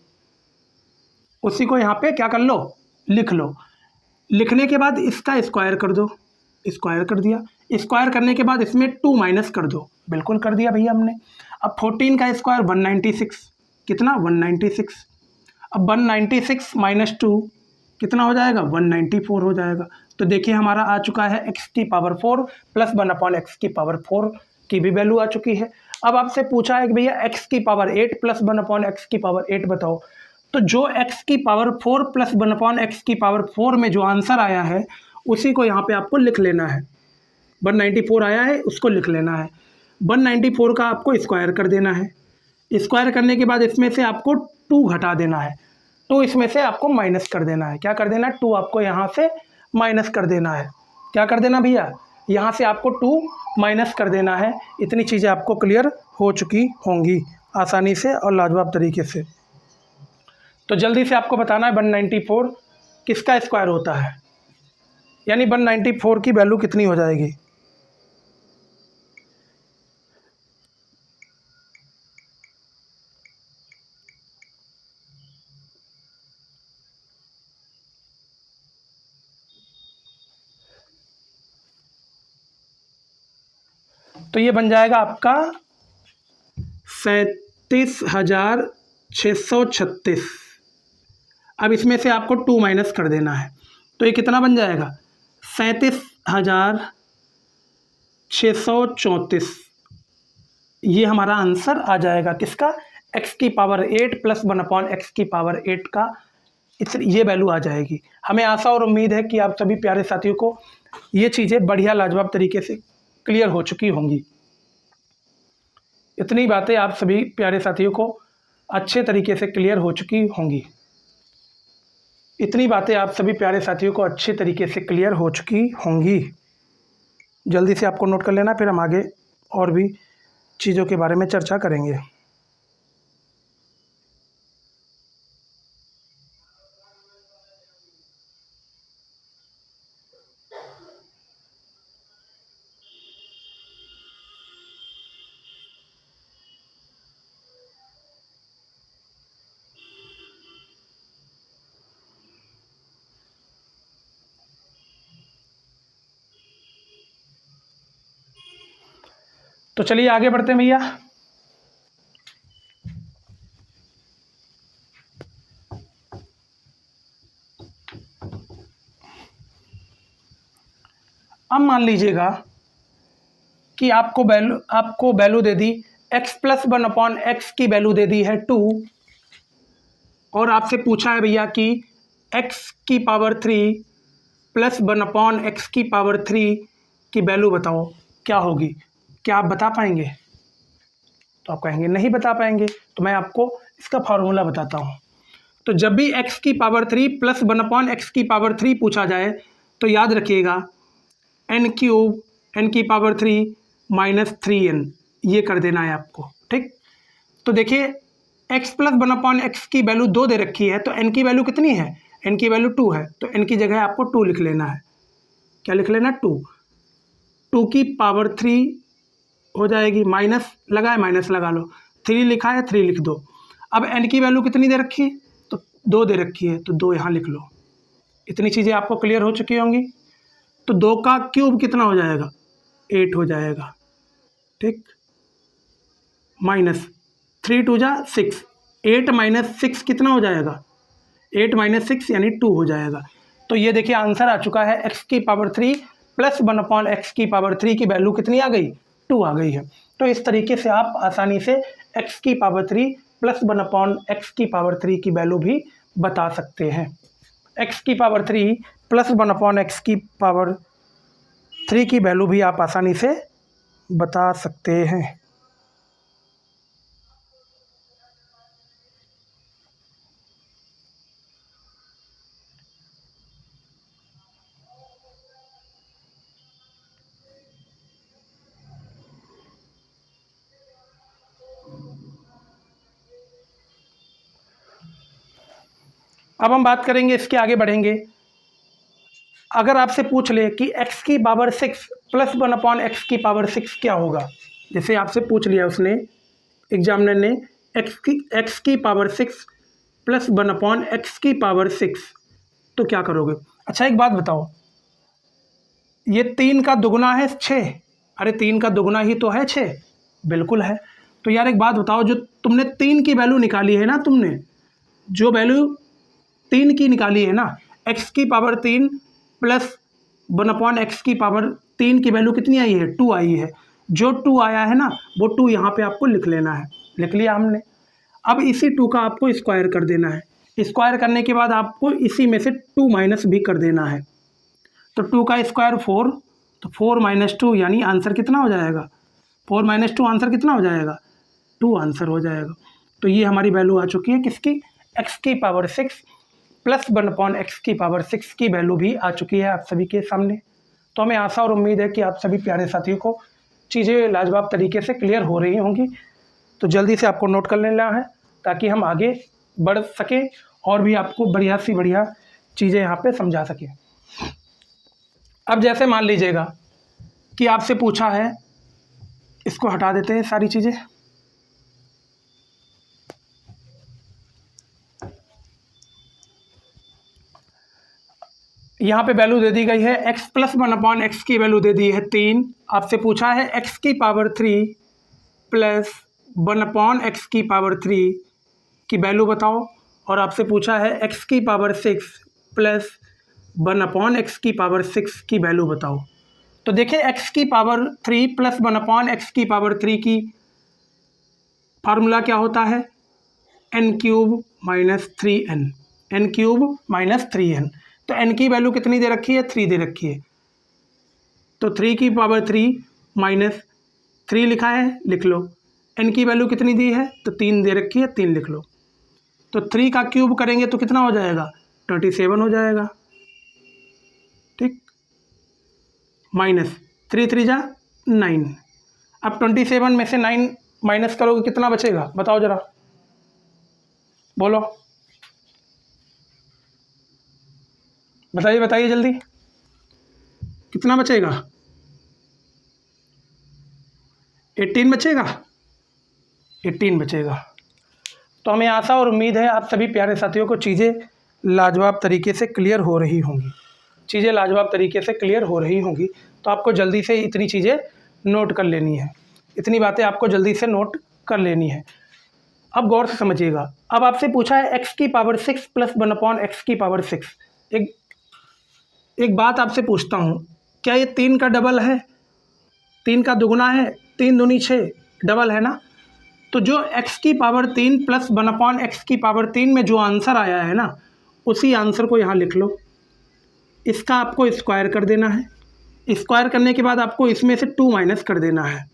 उसी को यहाँ पे क्या कर लो, लिख लो। लिखने के बाद इसका स्क्वायर कर दो, स्क्वायर कर दिया। स्क्वायर करने के बाद इसमें 2 माइनस कर दो, बिल्कुल कर दिया भैया हमने। अब 14 का स्क्वायर 196, कितना, 196। अब 196 माइनस 2 कितना हो जाएगा, 194 हो जाएगा। तो देखिए हमारा आ चुका है x की पावर 4 प्लस 1/x की पावर 4 की भी वैल्यू आ चुकी है। अब आपसे पूछा है कि भैया x की पावर 8 प्लस 1/x की पावर 8 बताओ। तो जो x की पावर 4 प्लस 1/x की पावर 4 में जो आंसर आया है उसी को यहाँ पे आपको लिख लेना है। 194 आया है, उसको लिख लेना है। 194 का आपको स्क्वायर कर देना है। स्क्वायर करने के बाद इसमें से आपको 2 घटा देना है, 2 इसमें से आपको माइनस कर देना है। क्या कर देना है, 2 आपको यहाँ से माइनस कर देना है। क्या कर देना भैया, यहाँ से आपको 2 माइनस कर देना है। इतनी चीज़ें आपको क्लियर हो चुकी होंगी आसानी से और लाजवाब तरीके से। तो जल्दी से आपको बताना है 194 किसका स्क्वायर होता है, यानी 194 की वैल्यू कितनी हो जाएगी। तो ये बन जाएगा आपका 37,636। अब इसमें से आपको 2 माइनस कर देना है, तो ये कितना बन जाएगा, 37,634। ये हमारा आंसर आ जाएगा किसका, x की पावर 8 प्लस 1/x की पावर 8 का ये वैल्यू आ जाएगी। हमें आशा और उम्मीद है कि आप सभी प्यारे साथियों को ये चीज़ें बढ़िया लाजवाब तरीके से क्लियर हो चुकी होंगी। इतनी बातें आप सभी प्यारे साथियों को अच्छे तरीके से क्लियर हो चुकी होंगी। इतनी बातें आप सभी प्यारे साथियों को अच्छे तरीके से क्लियर हो चुकी होंगी। जल्दी से आपको नोट कर लेना, फिर हम आगे और भी चीज़ों के बारे में चर्चा करेंगे। तो चलिए आगे बढ़ते हैं भैया। अब मान लीजिएगा कि आपको वैल्यू दे दी x प्लस 1/x की वैल्यू दे दी है 2, और आपसे पूछा है भैया कि x की पावर 3 प्लस 1/x की पावर 3 की वैल्यू बताओ क्या होगी। क्या आप बता पाएंगे, तो आप कहेंगे नहीं बता पाएंगे। तो मैं आपको इसका फार्मूला बताता हूँ। तो जब भी x की पावर 3 प्लस 1/x की पावर 3 पूछा जाए तो याद रखिएगा n³ n की पावर 3 माइनस 3n, ये कर देना है आपको, ठीक। तो देखिए x प्लस 1/x की वैल्यू 2 दे रखी है, तो n की वैल्यू कितनी है, n की वैल्यू 2 है, तो n की जगह आपको 2 लिख लेना है। क्या लिख लेना, 2 की पावर 3 हो जाएगी, माइनस लगा है माइनस लगा लो, 3 लिखा है 3 लिख दो। अब n की वैल्यू कितनी दे रखी है, तो 2 दे रखी है, तो 2 यहाँ लिख लो। इतनी चीज़ें आपको क्लियर हो चुकी होंगी। तो 2 का क्यूब कितना हो जाएगा, 8 हो जाएगा, ठीक। माइनस 3 2 जा 6, 8 माइनस 6 कितना हो जाएगा, 8 माइनस 6 यानी 2 हो जाएगा। तो ये देखिए आंसर आ चुका है x की पावर 3 प्लस 1/x की पावर 3 की वैल्यू कितनी आ गई, 2 आ गई है। तो इस तरीके से आप आसानी से x की पावर 3 प्लस 1/x की पावर 3 की वैल्यू भी बता सकते हैं। x की पावर 3 प्लस 1/x की पावर 3 की वैल्यू भी आप आसानी से बता सकते हैं। अब हम बात करेंगे, इसके आगे बढ़ेंगे। अगर आपसे पूछ ले कि x की पावर 6 प्लस 1/x की पावर 6 क्या होगा, जैसे आपसे पूछ लिया उसने, एग्जामिनर ने, x की पावर 6 प्लस 1/x की पावर 6, तो क्या करोगे? अच्छा एक बात बताओ, ये 3 का दुगना है 6, अरे 3 का दुगना ही तो है 6, बिल्कुल है। तो यार एक बात बताओ, जो तुमने 3 की वैल्यू निकाली है ना, तुमने जो वैल्यू 3 की निकाली है ना, x की पावर 3 प्लस 1/x की पावर 3 की वैल्यू कितनी आई है? 2 आई है। जो 2 आया है ना, वो 2 यहाँ पे आपको लिख लेना है, लिख लिया हमने। अब इसी 2 का आपको स्क्वायर कर देना है। स्क्वायर करने के बाद आपको इसी में से 2 माइनस भी कर देना है। तो 2 का स्क्वायर 4, तो 4 माइनस 2 यानी आंसर कितना हो जाएगा? 4 माइनस 2 आंसर कितना हो जाएगा? 2 आंसर हो जाएगा। तो ये हमारी वैल्यू आ चुकी है किसकी? x की पावर 6 प्लस 1/x की पावर 6 की वैल्यू भी आ चुकी है आप सभी के सामने। तो हमें आशा और उम्मीद है कि आप सभी प्यारे साथियों को चीज़ें लाजवाब तरीके से क्लियर हो रही होंगी। तो जल्दी से आपको नोट कर लेना है ताकि हम आगे बढ़ सकें और भी आपको बढ़िया सी बढ़िया चीज़ें यहाँ पे समझा सकें। अब जैसे मान लीजिएगा कि आपसे पूछा है, इसको हटा देते हैं सारी चीज़ें। यहाँ पे वैल्यू दे दी गई है x प्लस 1/x की वैल्यू दे दी है 3। आपसे पूछा है x की पावर 3 प्लस 1/x की पावर 3 की वैल्यू बताओ, और आपसे पूछा है x की पावर 6 प्लस 1/x की पावर 6 की वैल्यू बताओ। तो देखिए x की पावर 3 प्लस 1/x की पावर 3 की फार्मूला क्या होता है? n cube minus 3n, n cube minus 3n। तो n की वैल्यू कितनी दे रखी है? 3 दे रखी है। तो 3 की पावर 3 माइनस 3 लिखा है, लिख लो। n की वैल्यू कितनी दी है? तो 3 दे रखी है, 3 लिख लो। तो 3 का क्यूब करेंगे तो कितना हो जाएगा? 27 हो जाएगा, ठीक। माइनस 3 3 जा 9। अब 27 में से 9 माइनस करोगे कितना बचेगा? बताओ जरा, बोलो, बताइए बताइए जल्दी, कितना बचेगा? 18 बचेगा, 18 बचेगा। तो हमें आशा और उम्मीद है आप सभी प्यारे साथियों को चीज़ें लाजवाब तरीके से क्लियर हो रही होंगी, चीज़ें लाजवाब तरीके से क्लियर हो रही होंगी। तो आपको जल्दी से इतनी चीज़ें नोट कर लेनी है, इतनी बातें आपको जल्दी से नोट कर लेनी है। अब गौर से समझिएगा, अब आपसे पूछा है x की पावर 6 प्लस 1/x की पावर 6। एक बात आपसे पूछता हूँ, क्या ये 3 का डबल है? 3 का दुगना है, 3 दूनी 6, डबल है ना? तो जो x की पावर 3 प्लस 1/x की पावर 3 में जो आंसर आया है ना, उसी आंसर को यहाँ लिख लो। इसका आपको स्क्वायर कर देना है। स्क्वायर करने के बाद आपको इसमें से 2 माइनस कर देना है।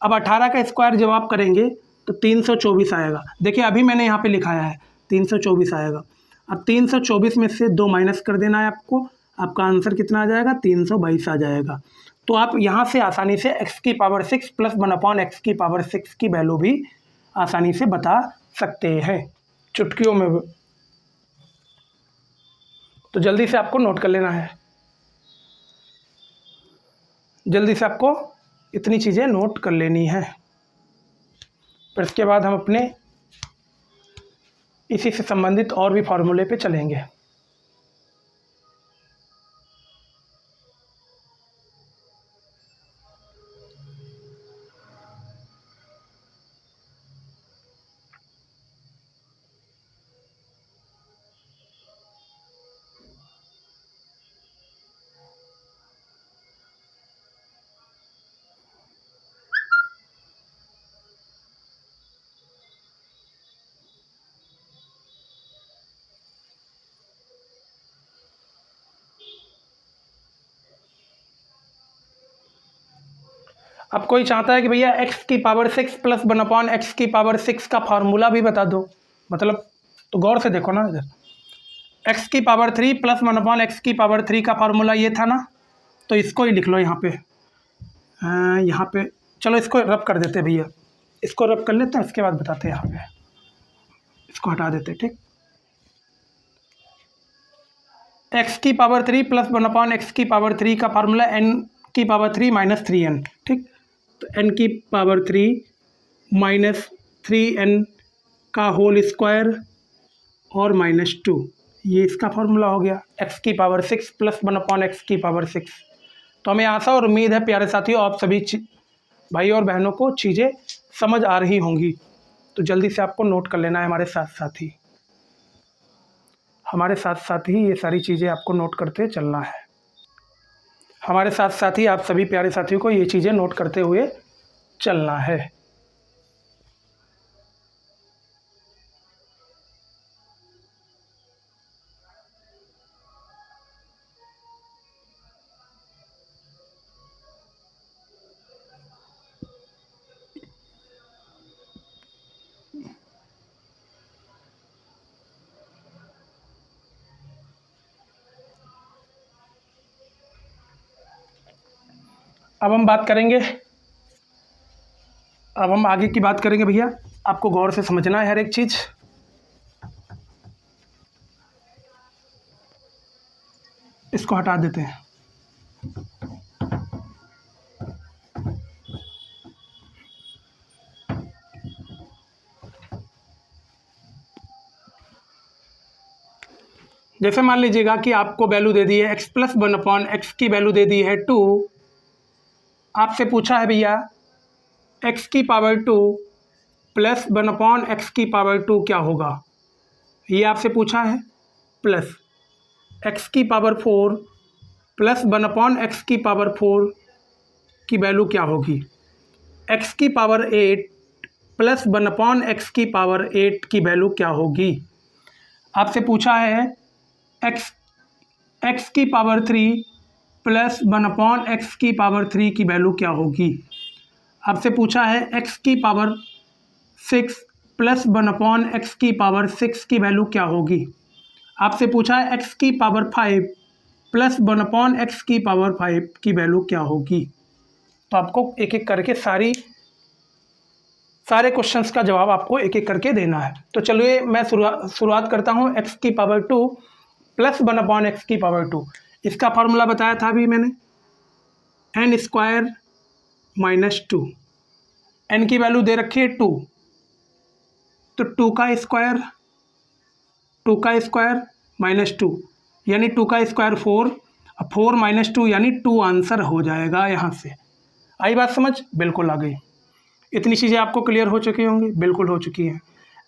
अब 18 का स्क्वायर जब आप करेंगे तो 324 आएगा। देखिए अभी मैंने यहाँ पे लिखाया है 324 आएगा। अब 324 में से 2 माइनस कर देना है आपको, आपका आंसर कितना आ जाएगा? 322 आ जाएगा। तो आप यहाँ से आसानी से x की पावर 6 प्लस 1/x की पावर 6 की वैल्यू भी आसानी से बता सकते हैं चुटकियों में। तो जल्दी से आपको नोट कर लेना है, जल्दी से आपको इतनी चीज़ें नोट कर लेनी है। फिर इसके बाद हम अपने इसी से संबंधित और भी फार्मूले पे चलेंगे। अब कोई चाहता है कि भैया x की पावर 6 प्लस 1/x की पावर 6 का फार्मूला भी बता दो, मतलब तो गौर से देखो ना, इधर x की पावर 3 प्लस 1/x की पावर 3 का फार्मूला ये था ना, तो इसको ही लिख लो यहाँ पे। चलो इसको रब कर देते भैया, इसको रब कर लेते हैं, उसके बाद बताते हैं। यहाँ पे इसको हटा देते, ठीक। x की पावर 3 प्लस 1/x की पावर 3 का फार्मूला n की पावर 3 माइनस 3n, ठीक। तो n की पावर 3 माइनस 3n का होल स्क्वायर और -2, ये इसका फार्मूला हो गया। x की पावर 6 प्लस 1/x की पावर 6। तो हमें आशा और उम्मीद है प्यारे साथियों, आप सभी भाई और बहनों को चीज़ें समझ आ रही होंगी। तो जल्दी से आपको नोट कर लेना है हमारे साथ ही ये सारी चीज़ें आपको नोट करते चलना है। हमारे साथ ही आप सभी प्यारे साथियों को ये चीज़ें नोट करते हुए चलना है। अब हम आगे की बात करेंगे भैया। आपको गौर से समझना है हर एक चीज़। इसको हटा देते हैं। जैसे मान लीजिएगा कि आपको वैल्यू दे दी है x प्लस 1/x की वैल्यू दे दी है 2। आपसे पूछा है भैया x की पावर 2 प्लस 1/x की पावर 2 क्या होगा, ये आपसे पूछा है। प्लस x की पावर 4 प्लस 1/x की पावर 4 की वैल्यू क्या होगी। x की पावर 8 प्लस 1/x की पावर 8 की वैल्यू क्या होगी। आपसे पूछा है x की पावर 3 प्लस 1/x की पावर 3 की वैल्यू क्या होगी। आपसे पूछा है x की पावर 6 प्लस 1/x की पावर 6 की वैल्यू क्या होगी। आपसे पूछा है x की पावर 5 प्लस 1/x की पावर 5 की वैल्यू क्या होगी। तो आपको एक एक करके सारे क्वेश्चंस का जवाब आपको एक एक करके देना है। तो चलिए मैं शुरुआत करता हूँ। x की पावर 2 प्लस 1/x की पावर 2, इसका फार्मूला बताया था अभी मैंने, n स्क्वायर माइनस 2। n की वैल्यू दे रखी है 2, तो 2 का स्क्वायर माइनस 2 यानी 2 का स्क्वायर 4, अब 4 माइनस 2 यानी 2 आंसर हो जाएगा। यहाँ से आई बात समझ? बिल्कुल आ गई। इतनी चीज़ें आपको क्लियर हो चुकी होंगी, बिल्कुल हो चुकी हैं।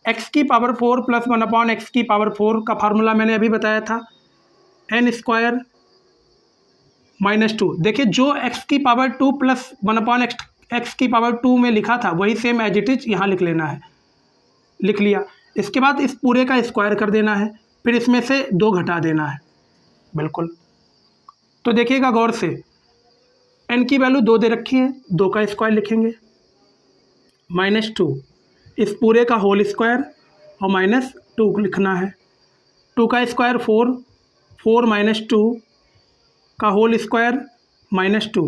x की पावर 4 प्लस 1/x की पावर 4 का फार्मूला मैंने अभी बताया था, n स्क्वायर माइनस 2। देखिए जो x की पावर 2 प्लस 1/x की पावर 2 में लिखा था वही सेम एज इट इज यहाँ लिख लेना है। लिख लिया, इसके बाद इस पूरे का स्क्वायर कर देना है, फिर इसमें से 2 घटा देना है। बिल्कुल। तो देखिएगा गौर से, n की वैल्यू 2 दे रखी है, 2 का स्क्वायर लिखेंगे माइनस 2, इस पूरे का होल स्क्वायर और माइनस 2 लिखना है। 2 का स्क्वायर 4, 4 माइनस 2 का होल स्क्वायर माइनस 2।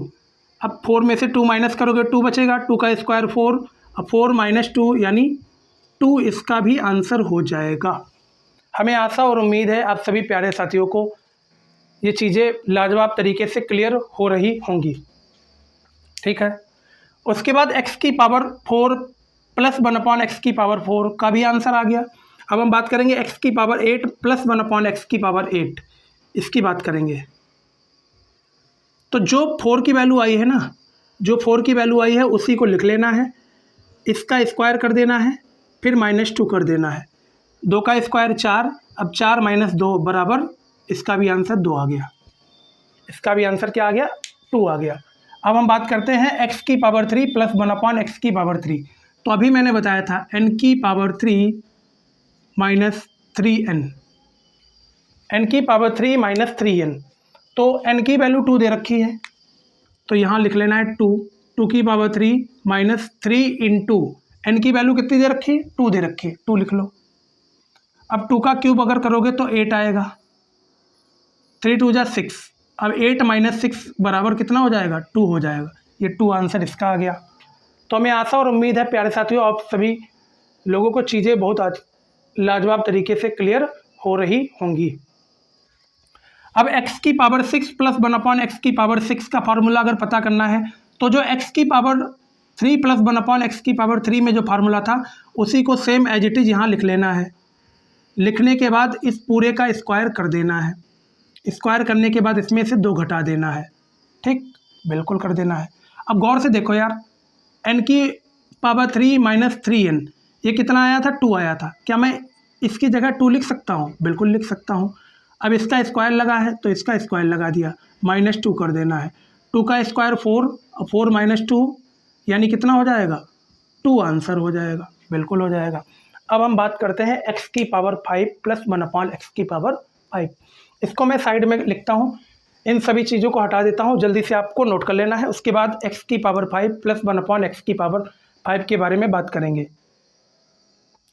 अब 4 में से 2 माइनस करोगे 2 बचेगा, 2 का स्क्वायर 4, अब 4 माइनस 2 यानी 2 इसका भी आंसर हो जाएगा। हमें आशा और उम्मीद है आप सभी प्यारे साथियों को ये चीज़ें लाजवाब तरीके से क्लियर हो रही होंगी। ठीक है। उसके बाद x की पावर 4 प्लस 1/x की पावर 4 का भी आंसर आ गया। अब हम बात करेंगे x की पावर 8 प्लस 1/x की पावर 8, इसकी बात करेंगे। तो जो 4 की वैल्यू आई है ना, जो 4 की वैल्यू आई है उसी को लिख लेना है, इसका स्क्वायर कर देना है, फिर माइनस 2 कर देना है। 2 का स्क्वायर 4, अब 4 माइनस 2 बराबर, इसका भी आंसर 2 आ गया। इसका भी आंसर क्या आ गया? 2 आ गया। अब हम बात करते हैं x की पावर 3 प्लस 1/x की पावर 3। तो अभी मैंने बताया था n की पावर 3 माइनस 3n, n की पावर 3 माइनस 3n। तो n की वैल्यू 2 दे रखी है, तो यहाँ लिख लेना है 2। टू की पावर 3 माइनस 3 इंटू एन की वैल्यू कितनी दे रखी है, 2 दे रखी है, 2 लिख लो। अब 2 का क्यूब अगर करोगे तो 8 आएगा, 3 2 जा 6। अब 8 माइनस 6 बराबर कितना हो जाएगा, 2 हो जाएगा। ये 2 आंसर इसका आ गया। तो हमें आशा और उम्मीद है प्यारे साथियों आप सभी लोगों को चीज़ें बहुत आज लाजवाब तरीके से क्लियर हो रही होंगी। अब x की पावर 6 प्लस 1 x की पावर 6 का फार्मूला अगर पता करना है तो जो x की पावर 3 प्लस 1 x की पावर 3 में जो फार्मूला था उसी को सेम एज इट इज़ यहाँ लिख लेना है। लिखने के बाद इस पूरे का स्क्वायर कर देना है। स्क्वायर करने के बाद इसमें से 2 घटा देना है। ठीक, बिल्कुल कर देना है। अब गौर से देखो यार, n की पावर 3 माइनस 3n ये कितना आया था, 2 आया था। क्या मैं इसकी जगह 2 लिख सकता हूँ? बिल्कुल लिख सकता हूँ। अब इसका स्क्वायर लगा है तो इसका स्क्वायर लगा दिया, -2 कर देना है। 2 का स्क्वायर 4, 4 माइनस 2 यानी कितना हो जाएगा, 2 आंसर हो जाएगा, बिल्कुल हो जाएगा। अब हम बात करते हैं x की पावर 5 प्लस 1/x की पावर 5। इसको मैं साइड में लिखता हूँ, इन सभी चीज़ों को हटा देता हूँ, जल्दी से आपको नोट कर लेना है। उसके बाद x की पावर 5 प्लस 1/x की पावर 5 के बारे में बात करेंगे।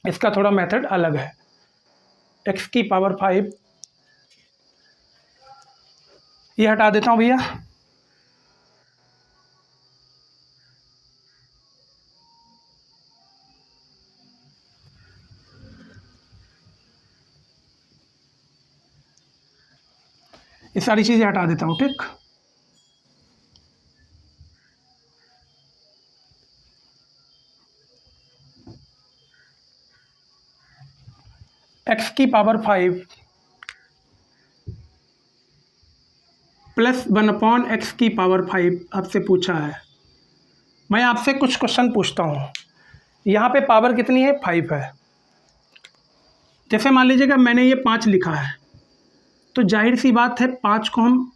इसका थोड़ा मेथड अलग है। x की पावर 5 ये हटा देता हूँ भैया। ये सारी चीज़ें हटा देता हूँ। ठीक, x की पावर 5 प्लस 1/x की पावर 5 आपसे पूछा है। मैं आपसे कुछ क्वेश्चन पूछता हूँ। यहाँ पे पावर कितनी है, 5 है। जैसे मान लीजिएगा मैंने ये 5 लिखा है तो जाहिर सी बात है 5 को हम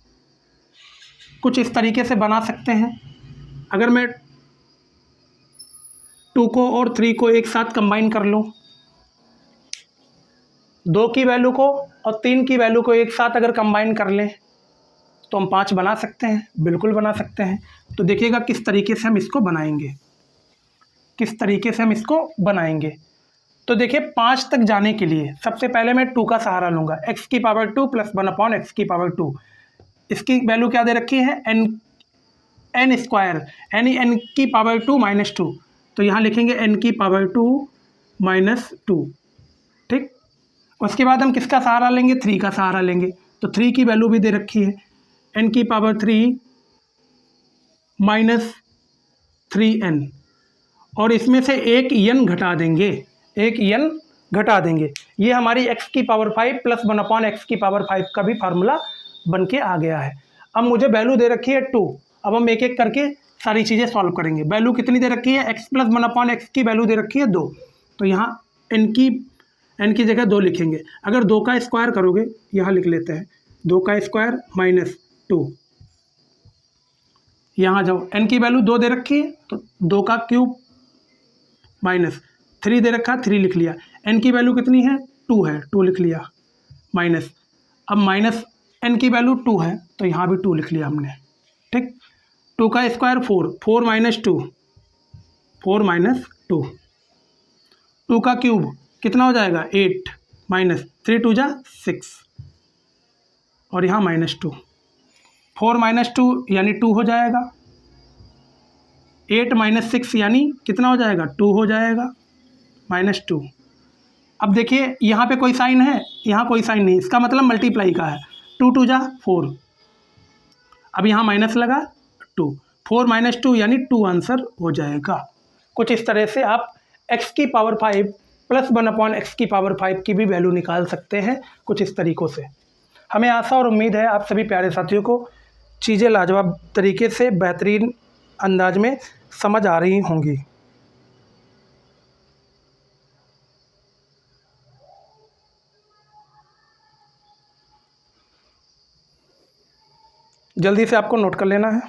कुछ इस तरीके से बना सकते हैं। अगर मैं 2 को और 3 को एक साथ कंबाइन कर लूँ, 2 की वैल्यू को और 3 की वैल्यू को एक साथ अगर कंबाइन कर लें तो हम 5 बना सकते हैं, बिल्कुल बना सकते हैं। तो देखिएगा किस तरीके से हम इसको बनाएंगे, किस तरीके से हम इसको बनाएंगे। तो देखिए 5 तक जाने के लिए सबसे पहले मैं 2 का सहारा लूँगा। x की पावर 2 प्लस 1/x की पावर 2, इसकी वैल्यू क्या दे रखी है, n स्क्वायर, यानी n की पावर 2 माइनस 2। तो यहाँ लिखेंगे n की पावर 2 माइनस 2। ठीक, उसके बाद हम किसका सहारा लेंगे, 3 का सहारा लेंगे। तो 3 की वैल्यू भी दे रखी है, n की पावर 3 माइनस 3n, और इसमें से एक n घटा देंगे, एक n घटा देंगे। ये हमारी x की पावर 5 प्लस 1/x की पावर 5 का भी फार्मूला बन के आ गया है। अब मुझे वैल्यू दे रखी है 2। अब हम एक एक करके सारी चीज़ें सॉल्व करेंगे। वैल्यू कितनी दे रखी है, x प्लस 1/x की वैल्यू दे रखी है 2। तो यहाँ n की जगह 2 लिखेंगे। अगर 2 का स्क्वायर करोगे, यहाँ लिख लेते हैं 2 का स्क्वायर माइनस 2। यहाँ जाओ, n की वैल्यू 2 दे रखी है तो 2 का क्यूब माइनस 3 दे रखा, 3 लिख लिया। n की वैल्यू कितनी है, 2 है, 2 लिख लिया माइनस। अब माइनस n की वैल्यू 2 है तो यहाँ भी 2 लिख लिया हमने। ठीक, 2 का स्क्वायर 4, 4 माइनस 2, 4 माइनस 2। 2 का क्यूब कितना हो जाएगा, 8 माइनस 3 2 जा 6, और यहाँ -2। 4 माइनस 2 यानी 2 हो जाएगा। 8 माइनस 6 यानी कितना हो जाएगा, 2 हो जाएगा, -2। अब देखिए यहाँ पे कोई साइन है, यहाँ कोई साइन नहीं, इसका मतलब मल्टीप्लाई का है। 2 2 जा 4, अब यहाँ माइनस लगा 2, 4 माइनस 2 यानी 2 आंसर हो जाएगा। कुछ इस तरह से आप x की पावर 5 प्लस 1/x की पावर 5 की भी वैल्यू निकाल सकते हैं, कुछ इस तरीक़ों से। हमें आशा और उम्मीद है आप सभी प्यारे साथियों को चीज़ें लाजवाब तरीके से बेहतरीन अंदाज में समझ आ रही होंगी। जल्दी से आपको नोट कर लेना है।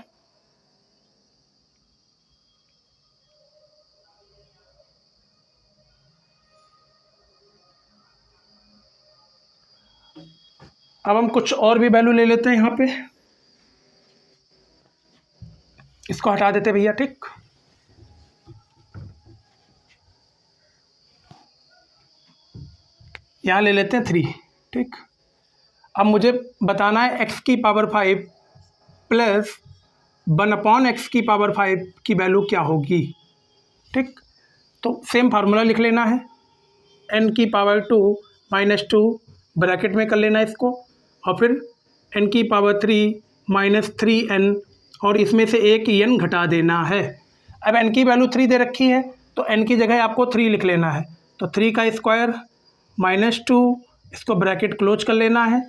अब हम कुछ और भी वैल्यू ले लेते हैं यहाँ पे। इसको हटा देते भैया, ठीक। यहाँ ले लेते हैं 3, ठीक। अब मुझे बताना है x की पावर 5 प्लस 1/x की पावर 5 की वैल्यू क्या होगी, ठीक। तो सेम फार्मूला लिख लेना है, n की पावर 2 माइनस 2 ब्रैकेट में कर लेना है इसको, और फिर n की पावर 3 माइनस 3n, और इसमें से एक n घटा देना है। अब n की वैल्यू 3 दे रखी है तो n की जगह आपको 3 लिख लेना है। तो 3 का स्क्वायर माइनस 2, इसको ब्रैकेट क्लोज कर लेना है,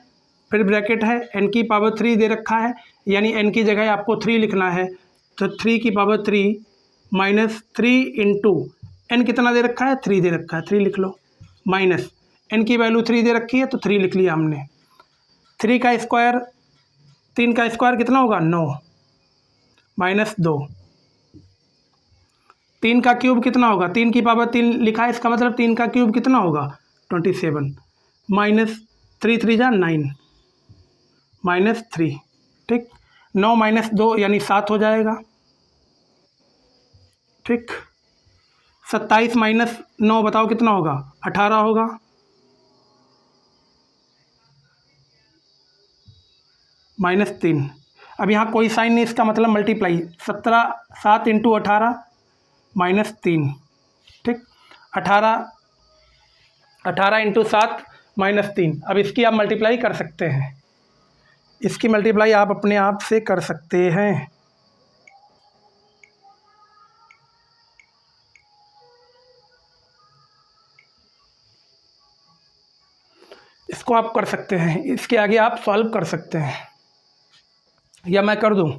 फिर ब्रैकेट है, n की पावर 3 दे रखा है, यानी n की जगह आपको 3 लिखना है। तो 3 की पावर 3 माइनस 3 इंटू n कितना दे रखा है, 3 दे रखा है, 3 लिख लो, माइनस n की वैल्यू 3 दे रखी है तो 3 लिख लिया हमने। 3 का स्क्वायर, 3 का स्क्वायर कितना होगा, 9 माइनस 2। 3 का क्यूब कितना होगा, 3 की पावर 3 लिखा है, इसका मतलब 3 का क्यूब कितना होगा, 27 माइनस 3 3 जा 9 माइनस 3, ठीक। 9 माइनस 2 यानी 7 हो जाएगा, ठीक। 27 माइनस 9 बताओ कितना होगा, 18 होगा। माइनस 3, अब यहाँ कोई साइन नहीं, इसका मतलब मल्टीप्लाई, 17 7 इंटू 18 माइनस 3, ठीक। 18 इंटू 7 माइनस 3। अब इसकी आप मल्टीप्लाई कर सकते हैं, इसकी मल्टीप्लाई आप अपने आप से कर सकते हैं। इसको आप कर सकते हैं, इसके आगे आप सॉल्व कर सकते हैं, या मैं कर दूं।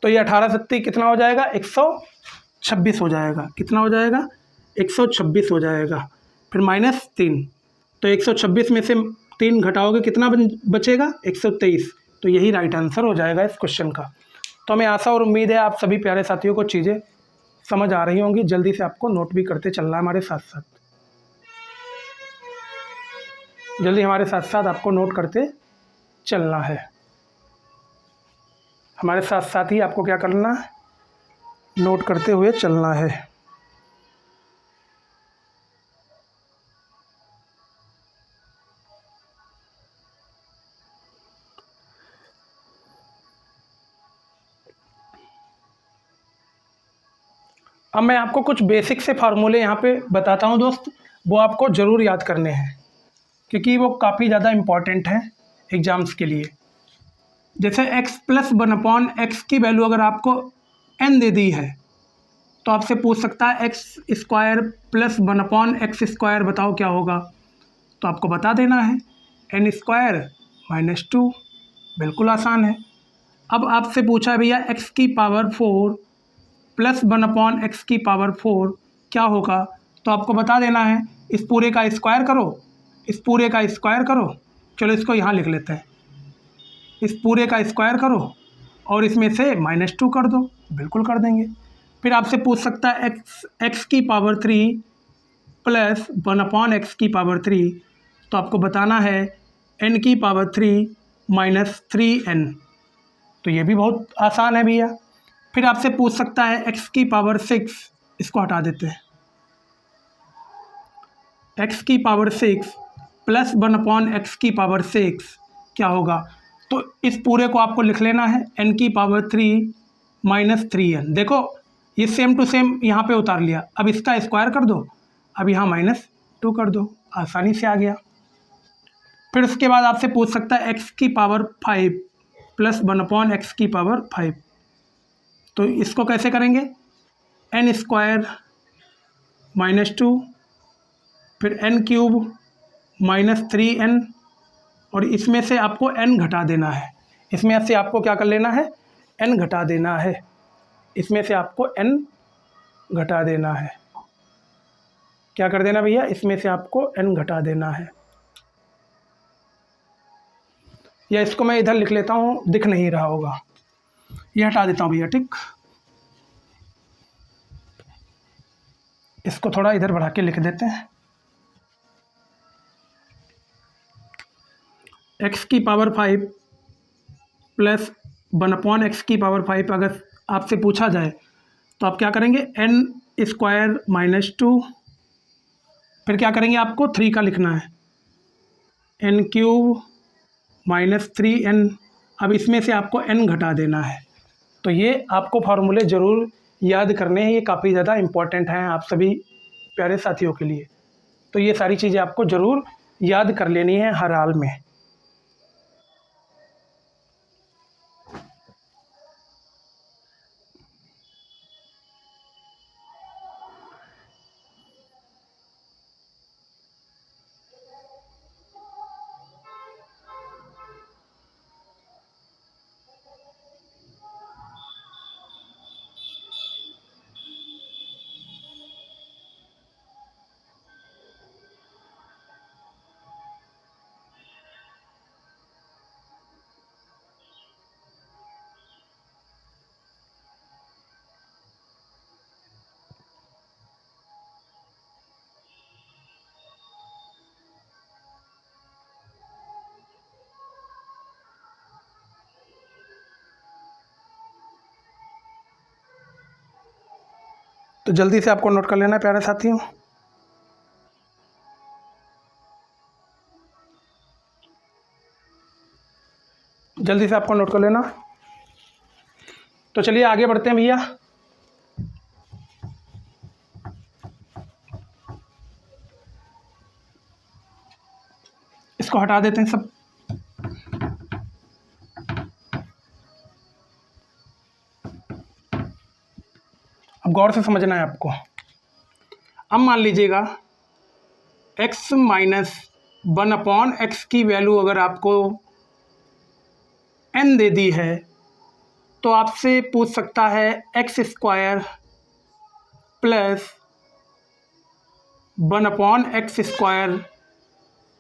तो ये 18 सत्ती कितना हो जाएगा, 126 हो जाएगा। कितना हो जाएगा, 126 हो जाएगा। फिर माइनस 3, तो 126 में से 3 घटाओगे कितना बचेगा, 123। तो यही राइट आंसर हो जाएगा इस क्वेश्चन का। तो हमें आशा और उम्मीद है आप सभी प्यारे साथियों को चीज़ें समझ आ रही होंगी। जल्दी से आपको नोट भी करते चलना है हमारे साथ साथ, जल्दी हमारे साथ साथ आपको नोट करते चलना है। हमारे साथ साथ ही आपको क्या करना है, नोट करते हुए चलना है। अब मैं आपको कुछ बेसिक से फार्मूले यहाँ पे बताता हूँ दोस्त, वो आपको ज़रूर याद करने हैं क्योंकि वो काफ़ी ज़्यादा इम्पॉर्टेंट है एग्ज़ाम्स के लिए। जैसे x प्लस 1/x की वैल्यू अगर आपको n दे दी है तो आपसे पूछ सकता है x square plus 1/x square बताओ क्या होगा। तो आपको बता देना है n स्क्वायर माइनस 2, बिल्कुल आसान है। अब आपसे पूछा भैया x की पावर 4 प्लस 1/x की पावर 4 क्या होगा, तो आपको बता देना है इस पूरे का स्क्वायर करो, इस पूरे का स्क्वायर करो। चलो इसको यहाँ लिख लेते हैं, इस पूरे का स्क्वायर करो और इसमें से माइनस 2 कर दो, बिल्कुल कर देंगे। फिर आपसे पूछ सकता है x की पावर 3 प्लस 1/x की पावर 3, तो आपको बताना है n की पावर 3 माइनस 3n। तो ये भी बहुत आसान है भैया। फिर आपसे पूछ सकता है x की पावर 6, इसको हटा देते हैं, x की पावर 6 प्लस 1/x की पावर 6 क्या होगा। तो इस पूरे को आपको लिख लेना है n की पावर 3 माइनस 3n। देखो ये सेम टू सेम यहाँ पे उतार लिया, अब इसका स्क्वायर कर दो, अब यहाँ माइनस 2 कर दो, आसानी से आ गया। फिर उसके बाद आपसे पूछ सकता है x की पावर 5 प्लस 1/x की पावर 5, तो इसको कैसे करेंगे, n स्क्वायर माइनस 2, फिर n क्यूब माइनस 3n, और इसमें से आपको n घटा देना है। इसमें से आपको क्या कर लेना है, n घटा देना है। इसमें से आपको n घटा देना है। क्या कर देना भैया, इसमें से आपको n घटा देना है। या इसको मैं इधर लिख लेता हूँ, दिख नहीं रहा होगा, ये हटा देता हूँ भैया, ठीक। इसको थोड़ा इधर बढ़ा के लिख देते हैं, x की पावर 5 प्लस 1/x की पावर 5 अगर आपसे पूछा जाए तो आप क्या करेंगे, n स्क्वायर माइनस 2, फिर क्या करेंगे, आपको 3 का लिखना है, n क्यूब माइनस 3n। अब इसमें से आपको n घटा देना है। तो ये आपको फार्मूले ज़रूर याद करने हैं, ये काफ़ी ज़्यादा इम्पॉर्टेंट हैं आप सभी प्यारे साथियों के लिए। तो ये सारी चीज़ें आपको ज़रूर याद कर लेनी है हर हाल में। तो जल्दी से आपको नोट कर लेना है प्यारे साथियों। जल्दी से आपको नोट कर लेना। तो चलिए आगे बढ़ते हैं भैया। इसको हटा देते हैं सब। अब गौर से समझना है आपको। अब मान लीजिएगा x माइनस 1/x की वैल्यू अगर आपको n दे दी है तो आपसे पूछ सकता है x square plus 1/x square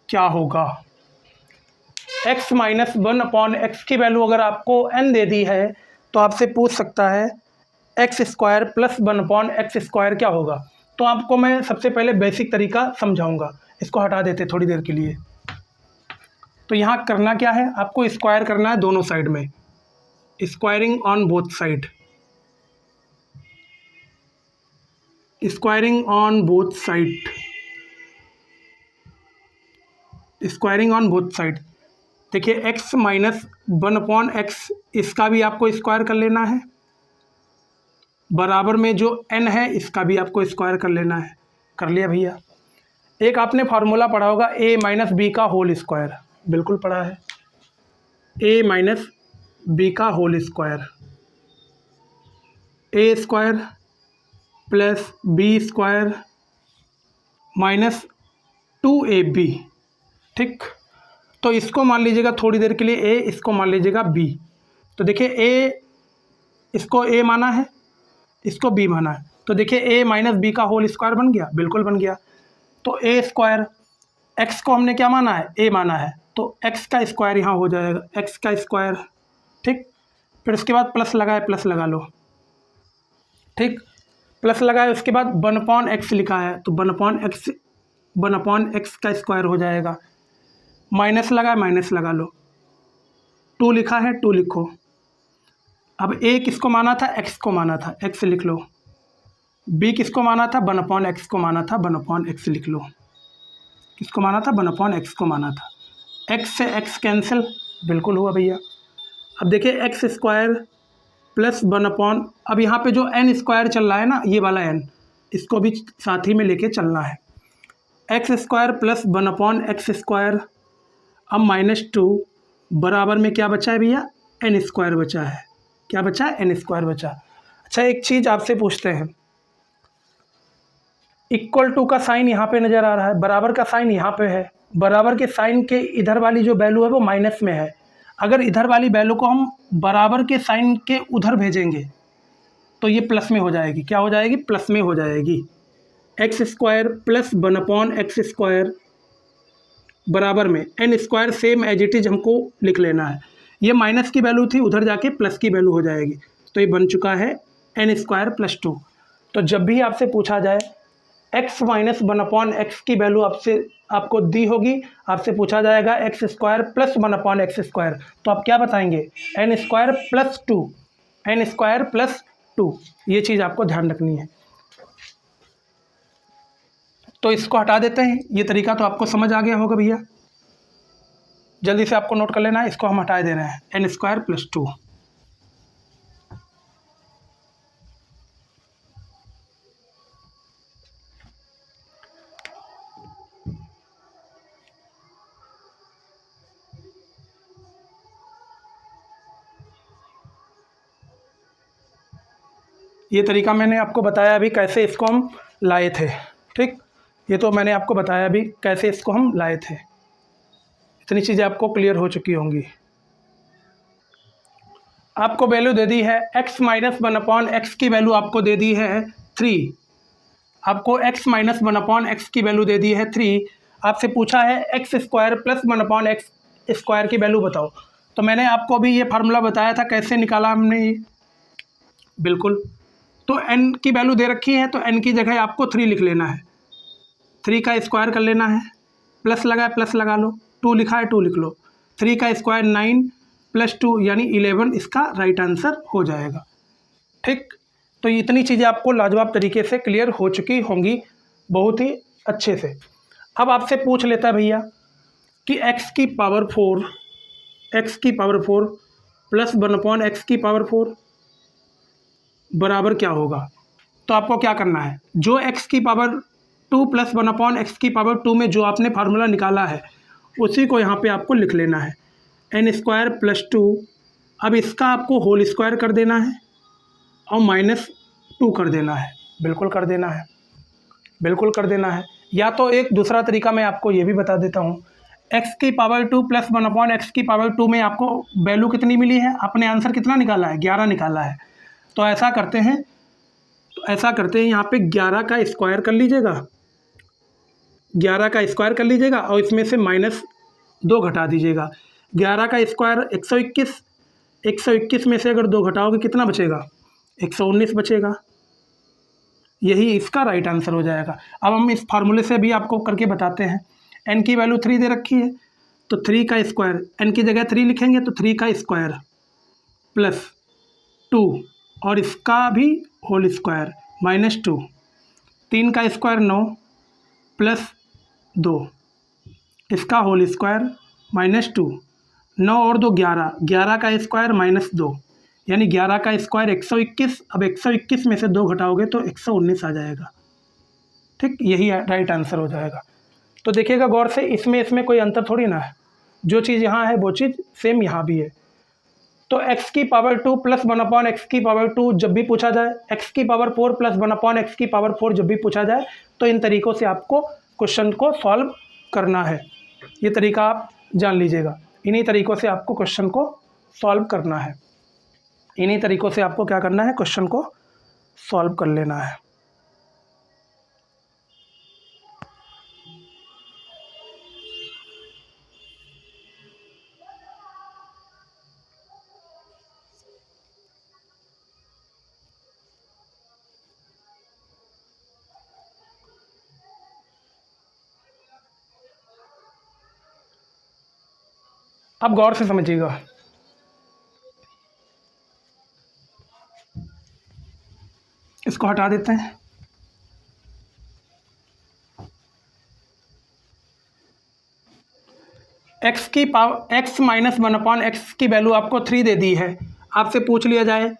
क्या होगा। x माइनस 1/x की वैल्यू अगर आपको n दे दी है तो आपसे पूछ सकता है x square plus 1/x square क्या होगा। तो आपको मैं सबसे पहले बेसिक तरीका समझाऊंगा। इसको हटा देते थोड़ी देर के लिए। तो यहाँ करना क्या है, आपको स्क्वायर करना है दोनों साइड में, squaring on both side, squaring on both side, squaring on both side. देखिए x माइनस 1/x इसका भी आपको स्क्वायर कर लेना है, बराबर में जो n है इसका भी आपको स्क्वायर कर लेना है। कर लिया भैया। एक आपने फार्मूला पढ़ा होगा a माइनस बी का होल स्क्वायर, बिल्कुल पढ़ा है, a माइनस बी का whole square, a square plus b square minus 2ab। ठीक, तो इसको मान लीजिएगा थोड़ी देर के लिए a, इसको मान लीजिएगा b। तो देखिए a, इसको a माना है, इसको b माना है, तो देखिए a माइनस बी का होल स्क्वायर बन गया, बिल्कुल बन गया। तो a स्क्वायर, x को हमने क्या माना है, a माना है, तो x का स्क्वायर यहाँ हो जाएगा, x का स्क्वायर। ठीक, फिर उसके बाद प्लस लगाए, प्लस लगा लो। ठीक, प्लस लगाए, उसके बाद 1/x लिखा है तो 1/x का स्क्वायर हो जाएगा। माइनस लगाए, माइनस लगा लो। 2 लिखा है, 2 लिखो। अब a किसको माना था, x को माना था, x लिख लो। b किसको माना था, 1/x को माना था, 1/x लिख लो। किसको माना था, 1/x को माना था। x से x कैंसिल, बिल्कुल हुआ भैया। अब देखिए x स्क्वायर प्लस 1/, अब यहाँ पे जो n स्क्वायर चल रहा है ना, ये वाला n, इसको भी साथ ही में लेके चलना है। x square plus 1/x square, अब -2 बराबर में क्या बचा है भैया, n स्क्वायर बचा है। क्या बचा है, n स्क्वायर बचा। अच्छा एक चीज़ आपसे पूछते हैं, इक्वल टू का साइन यहाँ पे नज़र आ रहा है, बराबर का साइन यहाँ पे है, बराबर के साइन के इधर वाली जो वैल्यू है वो माइनस में है। अगर इधर वाली वैल्यू को हम बराबर के साइन के उधर भेजेंगे तो ये प्लस में हो जाएगी। क्या हो जाएगी, प्लस में हो जाएगी। X square plus 1/x square बराबर में n square, same as it is हमको लिख लेना है। ये माइनस की वैल्यू थी, उधर जाके प्लस की वैल्यू हो जाएगी। तो ये बन चुका है n स्क्वायर प्लस 2। तो जब भी आपसे पूछा जाए x माइनस 1/x की वैल्यू आपको दी होगी, आपसे पूछा जाएगा x square plus 1/x square, तो आप क्या बताएंगे, n square plus 2। N square plus 2, ये चीज़ आपको ध्यान रखनी है। तो इसको हटा देते हैं, ये तरीका तो आपको समझ आ गया होगा भैया, जल्दी से आपको नोट कर लेना है। इसको हम हटा दे रहे हैं, एन स्क्वायर प्लस 2। ये तरीका मैंने आपको बताया अभी कैसे इसको हम लाए थे, ठीक। ये तो मैंने आपको बताया अभी कैसे इसको हम लाए थे। इतनी चीज़ें आपको क्लियर हो चुकी होंगी। आपको वैल्यू दे दी है x माइनस 1/x की वैल्यू आपको दे दी है 3। आपको x माइनस 1/x की वैल्यू दे दी है 3। आपसे पूछा है x square plus 1/x square की वैल्यू बताओ। तो मैंने आपको अभी ये फार्मूला बताया था, कैसे निकाला हमने ये, बिल्कुल। तो n की वैल्यू दे रखी है, तो n की जगह आपको 3 लिख लेना है, 3 का स्क्वायर कर लेना है, प्लस लगा है प्लस लगा लो, 2 लिखा है 2 लिख लो, 3 का स्क्वायर 9 प्लस 2 यानी 11 इसका राइट आंसर हो जाएगा, ठीक। तो इतनी चीज़ें आपको लाजवाब तरीके से क्लियर हो चुकी होंगी, बहुत ही अच्छे से। अब आपसे पूछ लेता है भैया कि x की पावर 4 प्लस 1/x की पावर 4 बराबर क्या होगा। तो आपको क्या करना है, जो x की पावर 2 प्लस 1/x की पावर 2 में जो आपने फार्मूला निकाला है उसी को यहाँ पे आपको लिख लेना है, एन स्क्वायर प्लस 2। अब इसका आपको होल स्क्वायर कर देना है और -2 कर देना है, बिल्कुल कर देना है, बिल्कुल कर देना है। या तो एक दूसरा तरीका मैं आपको ये भी बता देता हूँ, x की पावर 2 प्लस 1/x की पावर 2 में आपको वैल्यू कितनी मिली है, आपने आंसर कितना निकाला है, 11 निकाला है। तो ऐसा करते हैं यहाँ पे 11 का स्क्वायर कर लीजिएगा, 11 का स्क्वायर कर लीजिएगा और इसमें से -2 घटा दीजिएगा। 11 का स्क्वायर 121, 121 में से अगर 2 घटाओगे कितना बचेगा, 119 बचेगा। यही इसका राइट आंसर हो जाएगा। अब हम इस फार्मूले से भी आपको करके बताते हैं। n की वैल्यू 3 दे रखी है, तो 3 का स्क्वायर, n की जगह 3 लिखेंगे तो 3 का स्क्वायर प्लस 2 और इसका भी होल स्क्वायर -2, 3 का स्क्वायर 9 प्लस 2, इसका होल स्क्वायर -2, 9 और 2 11, 11 का स्क्वायर -2 यानी 11 का स्क्वायर 121। अब 121 में से 2 घटाओगे तो 119 आ जाएगा, ठीक। यही राइट आंसर हो जाएगा। तो देखिएगा गौर से, इसमें कोई अंतर थोड़ी ना है, जो चीज़ यहाँ है वो चीज़ सेम यहाँ भी है। तो x की पावर 2 प्लस 1/x की पावर 2 जब भी पूछा जाए, x की पावर 4 प्लस 1/x की पावर 4 जब भी पूछा जाए, तो इन तरीक़ों से आपको क्वेश्चन को सॉल्व करना है। ये तरीका आप जान लीजिएगा, इन्हीं तरीक़ों से आपको क्वेश्चन को सॉल्व करना है, इन्हीं तरीक़ों से आपको क्या करना है, क्वेश्चन को सॉल्व कर लेना है। अब गौर से समझिएगा, इसको हटा देते हैं। x की पावर x माइनस 1/x की वैल्यू आपको 3 दे दी है। आपसे पूछ लिया जाए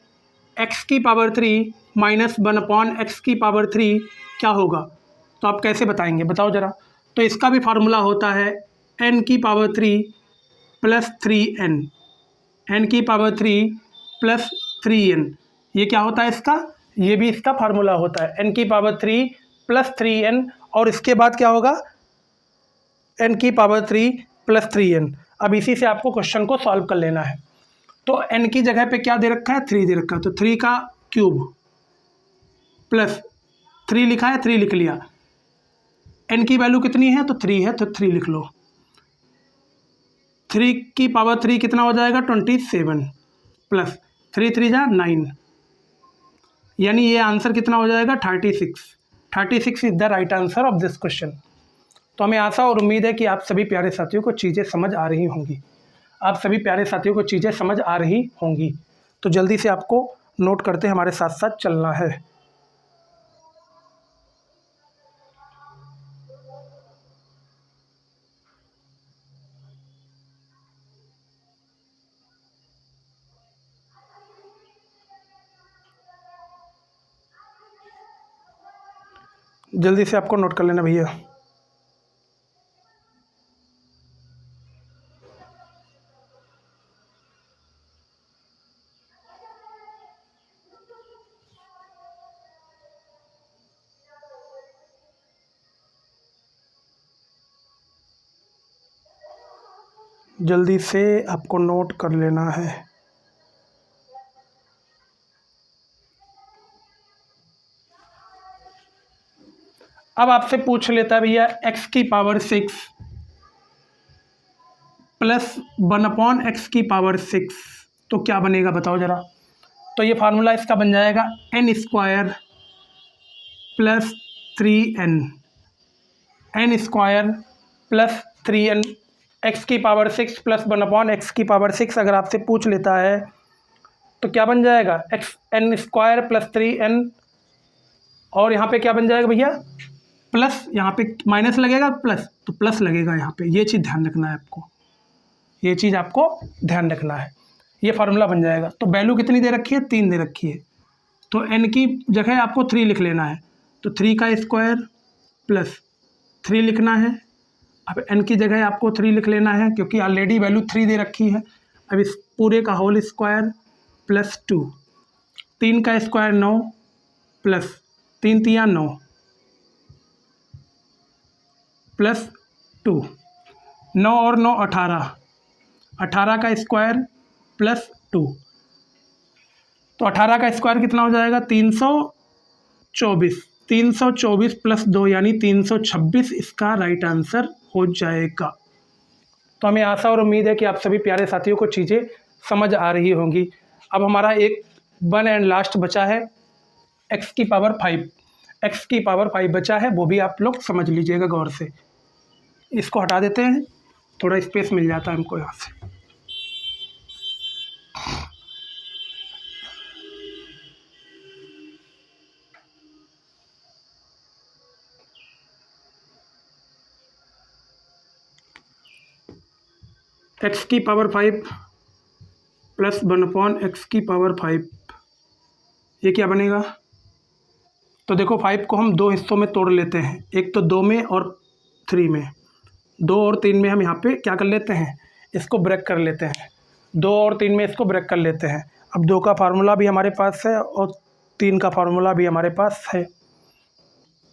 x की पावर 3 माइनस 1/x की पावर 3 क्या होगा, तो आप कैसे बताएंगे, बताओ ज़रा। तो इसका भी फार्मूला होता है n की पावर 3 प्लस 3n, n की पावर 3 प्लस 3n। ये क्या होता है इसका, ये भी इसका फार्मूला होता है, n की पावर 3 प्लस 3n और इसके बाद क्या होगा, n की पावर 3 प्लस 3n। अब इसी से आपको क्वेश्चन को सॉल्व कर लेना है। तो n की जगह पे क्या दे रखा है, 3 दे रखा है, तो 3 का क्यूब प्लस 3 लिखा है, 3 लिख लिया। n की वैल्यू कितनी है, तो 3 है, तो 3 लिख लो। 3 की पावर 3 कितना हो जाएगा, 27 प्लस 3 3 जा 9, यानी ये आंसर कितना हो जाएगा, 36 is the right answer of this question. तो हमें आशा और उम्मीद है कि आप सभी प्यारे साथियों को चीज़ें समझ आ रही होंगी, आप सभी प्यारे साथियों को चीज़ें समझ आ रही होंगी। तो जल्दी से आपको नोट करते हमारे साथ साथ चलना है। जल्दी से आपको नोट कर लेना भैया। जल्दी से आपको नोट कर लेना है। अब आपसे पूछ लेता है भैया x की पावर 6 प्लस 1/x की पावर 6, तो क्या बनेगा बताओ ज़रा। तो ये फार्मूला इसका बन जाएगा n square plus 3n, n square plus 3n, x की पावर 6 प्लस 1/x की पावर 6 अगर आपसे पूछ लेता है तो क्या बन जाएगा x n square plus 3n, और यहाँ पे क्या बन जाएगा भैया प्लस, यहाँ पे माइनस लगेगा प्लस, तो प्लस लगेगा यहाँ पे। ये चीज़ ध्यान रखना है आपको, ये चीज़ आपको ध्यान रखना है। ये फार्मूला बन जाएगा। तो वैल्यू कितनी दे रखी है, 3 दे रखी है, तो n की जगह आपको 3 लिख लेना है। तो 3 का स्क्वायर प्लस 3 लिखना है। अब n की जगह आपको 3 लिख लेना है क्योंकि ऑलरेडी वैल्यू 3 दे रखी है। अब इस पूरे का होल स्क्वायर प्लस 2, 3 का स्क्वायर 9 प्लस 3 तिया 9 प्लस 2, 9 और 9 18, 18 का स्क्वायर प्लस 2, तो 18 का स्क्वायर कितना हो जाएगा 324, 324 प्लस 2 यानी 326 इसका राइट आंसर हो जाएगा। तो हमें आशा और उम्मीद है कि आप सभी प्यारे साथियों को चीज़ें समझ आ रही होंगी। अब हमारा एक 1 एंड लास्ट बचा है x की पावर 5, x की पावर 5 बचा है, वो भी आप लोग समझ लीजिएगा गौर से। इसको हटा देते हैं, थोड़ा स्पेस मिल जाता है हमको यहाँ से। x की पावर 5 प्लस 1/x की पावर 5, ये क्या बनेगा। तो देखो 5 को हम 2 हिस्सों में तोड़ लेते हैं, एक तो 2 में और 3 में। 2 और 3 में हम यहाँ पे क्या कर लेते हैं, इसको ब्रेक कर लेते हैं। 2 और 3 में इसको ब्रेक कर लेते हैं। अब 2 का फार्मूला भी हमारे पास है और 3 का फार्मूला भी हमारे पास है।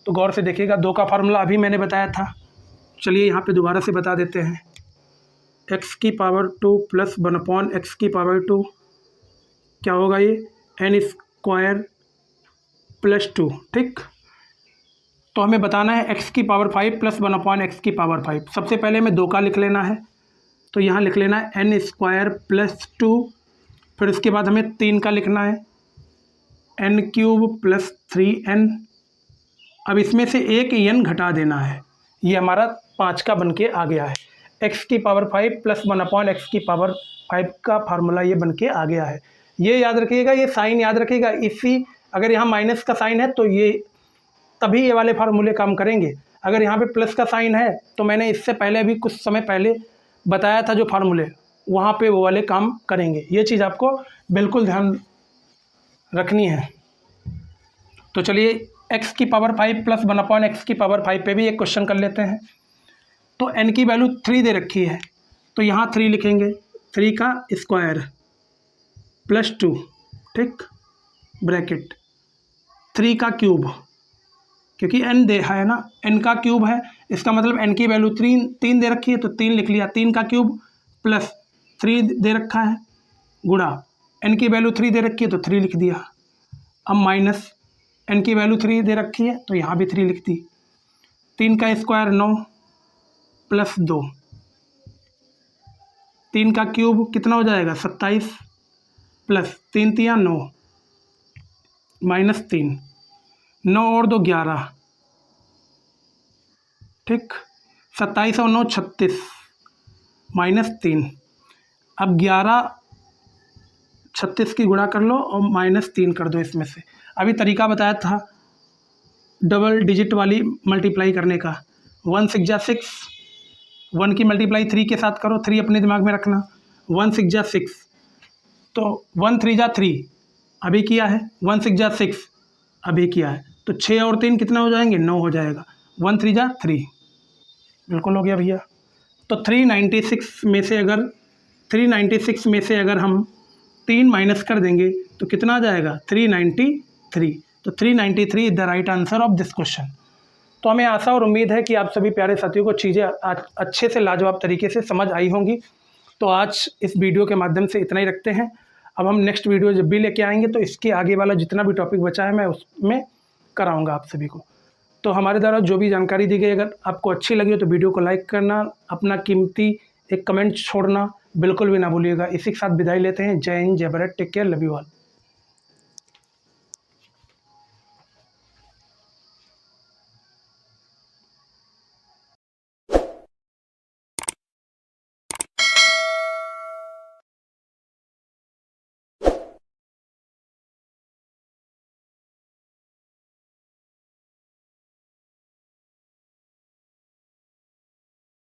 तो गौर से देखिएगा, 2 का फार्मूला अभी मैंने बताया था, चलिए यहाँ पे दोबारा से बता देते हैं। x की पावर 2 प्लस 1/x की पावर 2 क्या होगा, ये n स्क्वायर प्लस 2, ठीक। तो हमें बताना है x की पावर 5 प्लस 1/x की पावर 5। सबसे पहले हमें 2 का लिख लेना है, तो यहाँ लिख लेना है n स्क्वायर प्लस 2, फिर उसके बाद हमें 3 का लिखना है n क्यूब प्लस 3n। अब इसमें से एक n घटा देना है, ये हमारा 5 का बन के आ गया है। x की पावर 5 प्लस 1/x की पावर 5 का फार्मूला ये बन के आ गया है। ये याद रखिएगा, ये साइन याद रखिएगा। इसी अगर यहाँ माइनस का साइन है तो ये तभी ये वाले फार्मूले काम करेंगे। अगर यहाँ पे प्लस का साइन है तो मैंने इससे पहले भी कुछ समय पहले बताया था जो फार्मूले, वहाँ पे वो वाले काम करेंगे। ये चीज़ आपको बिल्कुल ध्यान रखनी है। तो चलिए x की पावर 5 प्लस 1/x की पावर 5 पे भी एक क्वेश्चन कर लेते हैं। तो n की वैल्यू 3 दे रखी है, तो यहाँ 3 लिखेंगे, 3 का स्क्वायर प्लस 2, ठीक, ब्रैकेट 3 का क्यूब, क्योंकि n दे है ना, n का क्यूब है, इसका मतलब n की वैल्यू 3 दे रखी है तो 3 लिख लिया, 3 का क्यूब प्लस 3 दे रखा है, गुणा n की वैल्यू 3 दे रखी है तो 3 लिख दिया। अब माइनस n की वैल्यू 3 दे रखी है तो यहाँ भी 3 लिख दी। 3 का स्क्वायर 9 प्लस 2, 3 का क्यूब कितना हो जाएगा 27 प्लस 3 तिया 9 माइनस 3, 9 और 2 11, ठीक, 27 और 9 36 माइनस 3। अब 11 36 की गुणा कर लो और -3 कर दो इसमें से। अभी तरीका बताया था डबल डिजिट वाली मल्टीप्लाई करने का। 1 6 जा 6, 1 की मल्टीप्लाई 3 के साथ करो, 3 अपने दिमाग में रखना। 1 6 जा 6, तो 1 3 जा 3 अभी किया है, 1 6 जा 6 अभी किया है, तो 6 और 3 कितना हो जाएंगे, 9 हो जाएगा। 1 3 जा 3, बिल्कुल हो गया भैया। तो 396 में से अगर हम 3 माइनस कर देंगे तो कितना आ जाएगा, 393। तो 393 is the right answer of this question. तो हमें आशा और उम्मीद है कि आप सभी प्यारे साथियों को चीज़ें अच्छे से लाजवाब तरीके से समझ आई होंगी। तो आज इस वीडियो के माध्यम से इतना ही रखते हैं। अब हम नेक्स्ट वीडियो जब भी लेके आएंगे तो इसके आगे वाला जितना भी टॉपिक बचा है मैं उसमें कराऊंगा आप सभी को। तो हमारे द्वारा जो भी जानकारी दी गई अगर आपको अच्छी लगी हो तो वीडियो को लाइक करना, अपना कीमती एक कमेंट छोड़ना बिल्कुल भी ना भूलिएगा। इसी के साथ विदाई लेते हैं। Jai Hind, Jai Bharat, take care, love you all.